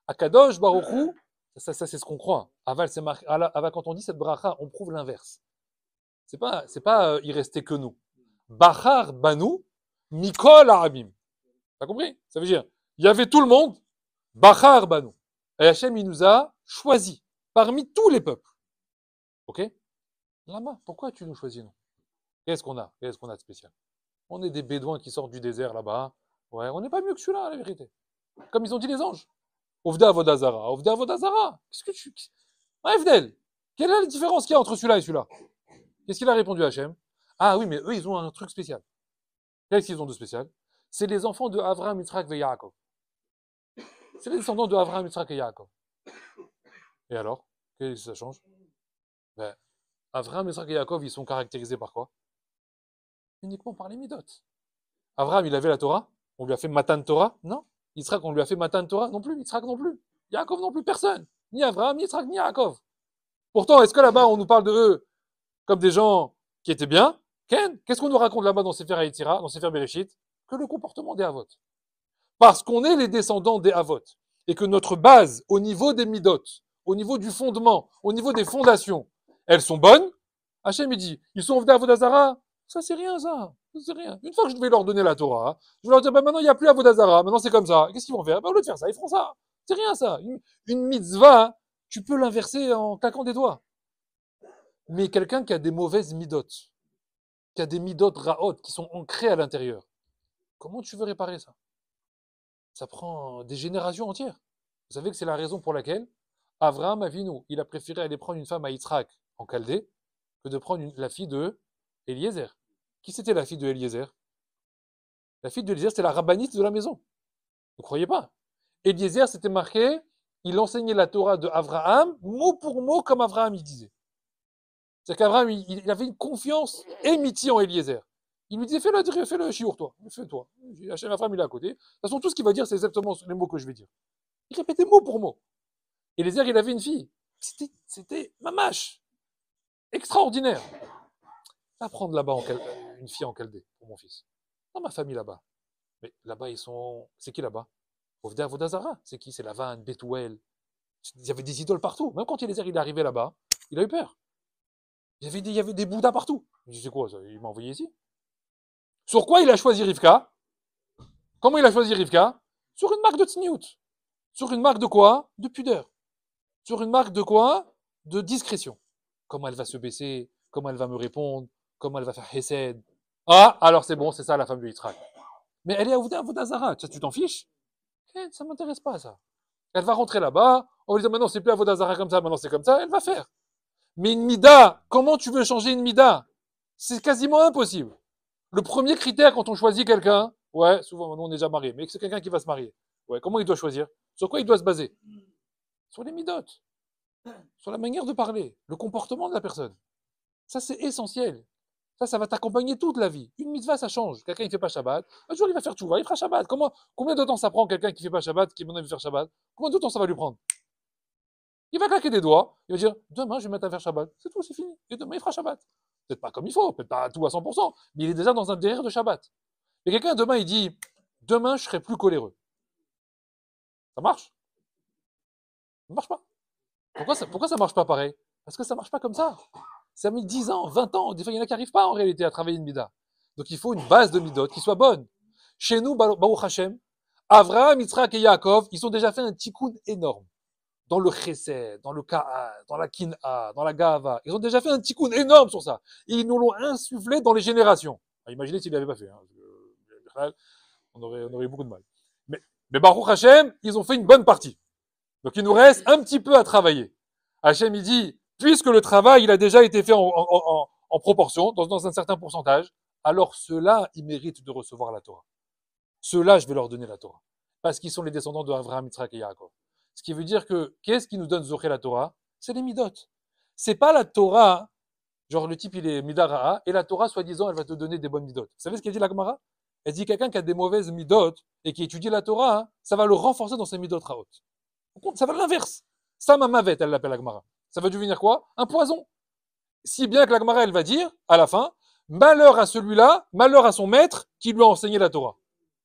Akadosh Baruchou, ça c'est ce qu'on croit. Aval, c'est marqué. Aval, quand on dit cette bracha, on prouve l'inverse. C'est pas, il restait que nous. Bachar Banu, Mikol Amim. T'as compris? Ça veut dire, il y avait tout le monde, Bachar Banu. Et Hachem, il nous a choisis parmi tous les peuples. Ok? Lama, pourquoi tu nous choisis, nous? Qu'est-ce qu'on a? Qu'est-ce qu'on a de spécial? On est des bédouins qui sortent du désert là-bas. Ouais, on n'est pas mieux que celui-là, la vérité. Comme ils ont dit les anges. Ovda Avodazara, Ovda Avodazara. Qu'est-ce que tu. Evdel, quelle est la différence qu'il y a entre celui-là et celui-là? Qu'est-ce qu'il a répondu à Hachem? Ah oui, mais eux, ils ont un truc spécial. Qu'est-ce qu'ils ont de spécial? C'est les enfants de Avraham, Yitzhak et Yaakov. C'est les descendants de Avraham, Yitzhak et Yaakov. Et alors? Qu'est-ce que ça change? Ben, Avraham, Yitzhak et Yaakov, ils sont caractérisés par quoi? Uniquement par les midot. Avraham, il avait la Torah? On lui a fait Matan Torah? Non. Yitzhak, on lui a fait Matan Torah? Non plus. Yitzhak non plus. Yaakov non plus. Personne. Ni Avraham, ni Yitzhak, ni Yaakov. Pourtant, est-ce que là-bas, on nous parle de eux comme des gens qui étaient bien? Ken, qu'est-ce qu'on nous raconte là-bas dans Sefer Haïtira, dans Sefer Bereshit? Que le comportement des Havot. Parce qu'on est les descendants des Havot. Et que notre base, au niveau des midot, au niveau du fondement, au niveau des fondations, elles sont bonnes. Hachem, il dit, ils sont venus à Avodazara. Ça, c'est rien, ça. C'est rien. Une fois que je vais leur donner la Torah, je vais leur dire, ben maintenant, il n'y a plus Avodazara. Maintenant, c'est comme ça. Qu'est-ce qu'ils vont faire? Ben, au lieu de faire ça, ils feront ça. C'est rien, ça. Une mitzvah, tu peux l'inverser en claquant des doigts. Mais quelqu'un qui a des mauvaises midot, qui a des midot raot, qui sont ancrées à l'intérieur, comment tu veux réparer ça? Ça prend des générations entières. Vous savez que c'est la raison pour laquelle Avraham Avinu, il a préféré aller prendre une femme à Yitzhak en Chaldée que de prendre la fille de Eliezer. Qui c'était la fille de Eliezer? La fille de Eliezer, c'était la rabbinite de la maison. Vous ne croyez pas? Eliezer, c'était marqué, il enseignait la Torah de Avraham, mot pour mot, comme Avraham il disait. C'est-à-dire qu'Avraham, il avait une confiance émitie en Eliezer. Il lui disait, fais le chiour, toi. Fais-toi. Hachem Avraham, il est à côté. De toute façon, tout ce qu'il va dire, c'est exactement les mots que je vais dire. Il répétait mot pour mot. Eliezer, il avait une fille. C'était mamache. Extraordinaire. Va prendre là-bas une fille en Chaldée pour mon fils. Dans ma famille là-bas. Mais là-bas, ils sont. C'est qui là-bas? Ovda Vodazara. C'est qui? C'est Lavan, Bethuel. Il y avait des idoles partout. Même quand Eliezer il est arrivé là-bas, il a eu peur. Il y avait des Bouddhas partout. Je dis, c'est quoi ça? Il m'a envoyé ici. Sur quoi il a choisi Rivka? Comment il a choisi Rivka? Sur une marque de tsniout. Sur une marque de quoi? De pudeur. Sur une marque de quoi? De discrétion. Comment elle va se baisser? Comment elle va me répondre? Comment elle va faire Hesed? Ah, alors c'est bon, c'est ça la femme de Yitzhak. Mais elle est à Avodazara, tu t'en fiches? Ça m'intéresse pas ça. Elle va rentrer là-bas, on va lui dire maintenant c'est plus Avodazara comme ça, maintenant c'est comme ça, elle va faire. Mais une mida, comment tu veux changer une mida? C'est quasiment impossible. Le premier critère quand on choisit quelqu'un, ouais, souvent nous on est déjà mariés, mais c'est quelqu'un qui va se marier. Ouais, comment il doit choisir? Sur quoi il doit se baser? Sur les midotes, sur la manière de parler, le comportement de la personne. Ça c'est essentiel. Ça va t'accompagner toute la vie. Une mitzvah, ça change. Quelqu'un qui ne fait pas Shabbat, un jour il va faire tchouva, il fera Shabbat. Combien de temps ça prend quelqu'un qui ne fait pas Shabbat, qui maintenant veut faire Shabbat? Combien de temps ça va lui prendre? Il va claquer des doigts, il va dire, demain je vais mettre à faire Shabbat. C'est tout, c'est fini. Et demain il fera Shabbat. Peut-être pas comme il faut, peut-être pas tout à 100%, mais il est déjà dans un délire de Shabbat. Et quelqu'un demain il dit, demain je serai plus coléreux. Ça marche? Ça ne marche pas. Pourquoi ça marche pas pareil? Parce que ça marche pas comme ça. Ça a mis 10 ans, 20 ans. Des fois, il y en a qui n'arrivent pas en réalité à travailler une mida. Donc il faut une base de midot qui soit bonne. Chez nous, Baruch Hashem, Avraham, Yitzhak et Yaakov, ils ont déjà fait un tikkun énorme. Dans le chesed, dans le ka'ah, dans la kin'a, dans la gava. Ils ont déjà fait un tikkun énorme sur ça. Et ils nous l'ont insufflé dans les générations. Imaginez s'ils ne l'avaient pas fait. On aurait eu beaucoup de mal. Mais Baruch Hashem, ils ont fait une bonne partie. Donc il nous reste un petit peu à travailler. Hashem, il dit, puisque le travail, il a déjà été fait en proportion, dans un certain pourcentage, alors ceux-là, ils méritent de recevoir la Torah. Ceux-là, je vais leur donner la Torah. Parce qu'ils sont les descendants de Avraham, Yitzhak et Yaakov. Ce qui veut dire que, qu'est-ce qui nous donne Zoché la Torah? C'est les midot. C'est pas la Torah, genre le type, il est midara'a, et la Torah, soi-disant, elle va te donner des bonnes midot. Vous savez ce qu'elle dit la Gemara? Elle dit quelqu'un qui a des mauvaises midot, et qui étudie la Torah, ça va le renforcer dans ses midot ra'ot. Ça va l'inverse. Ça, ma mavet, elle l'appelle la Gemara. Ça va devenir quoi? Un poison. Si bien que la Gemara, elle va dire, à la fin, malheur à celui-là, malheur à son maître qui lui a enseigné la Torah.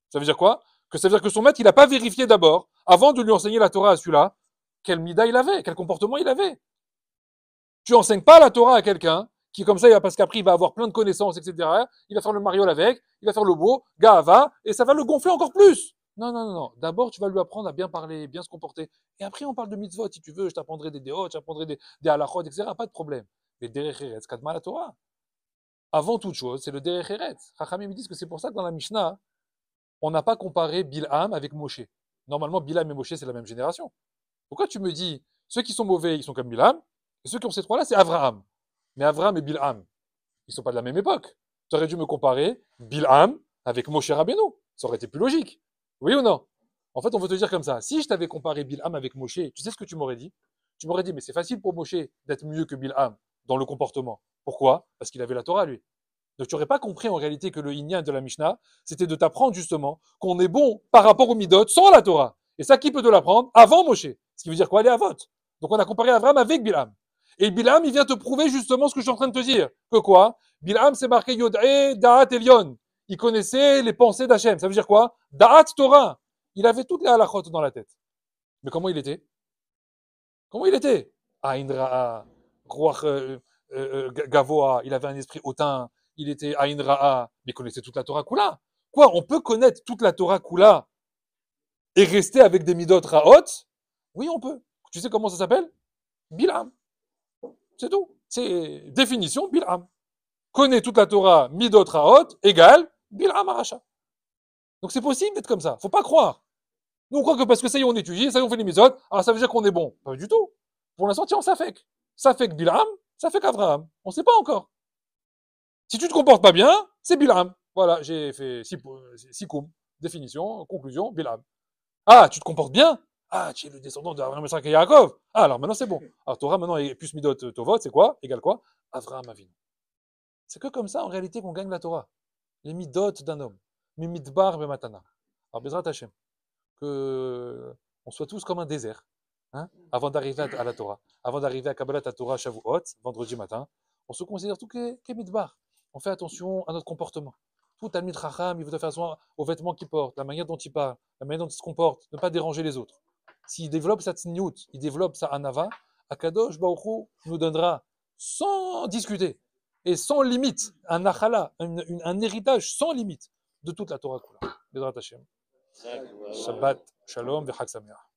Ça veut dire quoi? Ça veut dire que son maître, il n'a pas vérifié d'abord, avant de lui enseigner la Torah à celui-là, quel mida il avait, quel comportement il avait. Tu enseignes pas la Torah à quelqu'un qui comme ça, parce qu'après, il va avoir plein de connaissances, etc. Il va faire le mariole avec, il va faire le beau, gahava, et ça va le gonfler encore plus. Non, non, non, non. D'abord, tu vas lui apprendre à bien parler, bien se comporter. Et après, on parle de mitzvot, si tu veux. Je t'apprendrai des déot, je t'apprendrai des halachot, etc. Pas de problème. Mais derech eretz, kadma la Torah. Avant toute chose, c'est le derech eretz. Chachamim me disent que c'est pour ça que dans la Mishnah, on n'a pas comparé Bilham avec Moshe. Normalement, Bilham et Moshe, c'est la même génération. Pourquoi tu me dis, ceux qui sont mauvais, ils sont comme Bilham, et ceux qui ont ces trois-là, c'est Avraham. Mais Avraham et Bilham, ils ne sont pas de la même époque. Tu aurais dû me comparer Bilham avec Moshe Rabbeinu. Ça aurait été plus logique. Oui ou non? En fait, on veut te dire comme ça. Si je t'avais comparé Bilham avec Moshe, tu sais ce que tu m'aurais dit? Tu m'aurais dit, mais c'est facile pour Moshe d'être mieux que Bilham dans le comportement. Pourquoi? Parce qu'il avait la Torah, lui. Donc tu n'aurais pas compris en réalité que le Inyan de la Mishnah, c'était de t'apprendre justement qu'on est bon par rapport au Midot sans la Torah. Et ça, qui peut te l'apprendre? Avant Moshe. Ce qui veut dire quoi? Aller à vote. Donc on a comparé Abraham avec Bilham. Et Bilham, il vient te prouver justement ce que je suis en train de te dire. Que quoi? Bilham, c'est marqué Yod'e, Da'at Elion. Il connaissait les pensées d'Hachem. Ça veut dire quoi? Da'at Torah. Il avait toutes les halachot dans la tête. Mais comment il était? Comment il était? Aïn Ra'a, Ruach Gavoa, il avait un esprit hautain, il était Aïn Ra'a, mais il connaissait toute la Torah Kula. Quoi? On peut connaître toute la Torah Kula et rester avec des midot Ra'ot? Oui, on peut. Tu sais comment ça s'appelle? Bilham. C'est tout. C'est définition Bilham. Connaît toute la Torah, midot Ra'ot, égale Bilham Aracha. Donc c'est possible d'être comme ça. Faut pas croire. Nous, on croit que parce que ça y est, on étudie, ça y est, on fait les mitzvot, alors ça veut dire qu'on est bon. Pas du tout. Pour l'instant, tiens, ça fait. Ça fait que Bilham, ça fait qu'Avraham. On ne sait pas encore. Si tu te comportes pas bien, c'est Bilham. Voilà, j'ai fait Sikoum. Définition, conclusion, Bilham. Ah, tu te comportes bien? Ah, tu es le descendant d'Avraham, Isaac et Yaakov. Ah, alors maintenant c'est bon. Alors Torah maintenant est plus Midot Tovot, c'est quoi? Égal quoi? Avraham Avinu. C'est que comme ça en réalité qu'on gagne la Torah. Les Midot d'un homme. Mimidbar Bematana. Alors Bezrat Hashem. Que on soit tous comme un désert, hein, avant d'arriver à la Torah, avant d'arriver à Kabbalat Torah Shavuot, vendredi matin, on se considère tout qu'est midbar. On fait attention à notre comportement. Tout Talmid Chacham, il veut faire attention aux vêtements qu'il porte, la manière dont il parle, la manière dont il se comporte, ne pas déranger les autres. S'il développe sa tzniut, il développe sa anava, Akadosh Baruch Hu nous donnera sans discuter et sans limite un nachala, un héritage sans limite de toute la Torah. Bezrat Hashem. Shabbat Shalom v'Chag Sameach.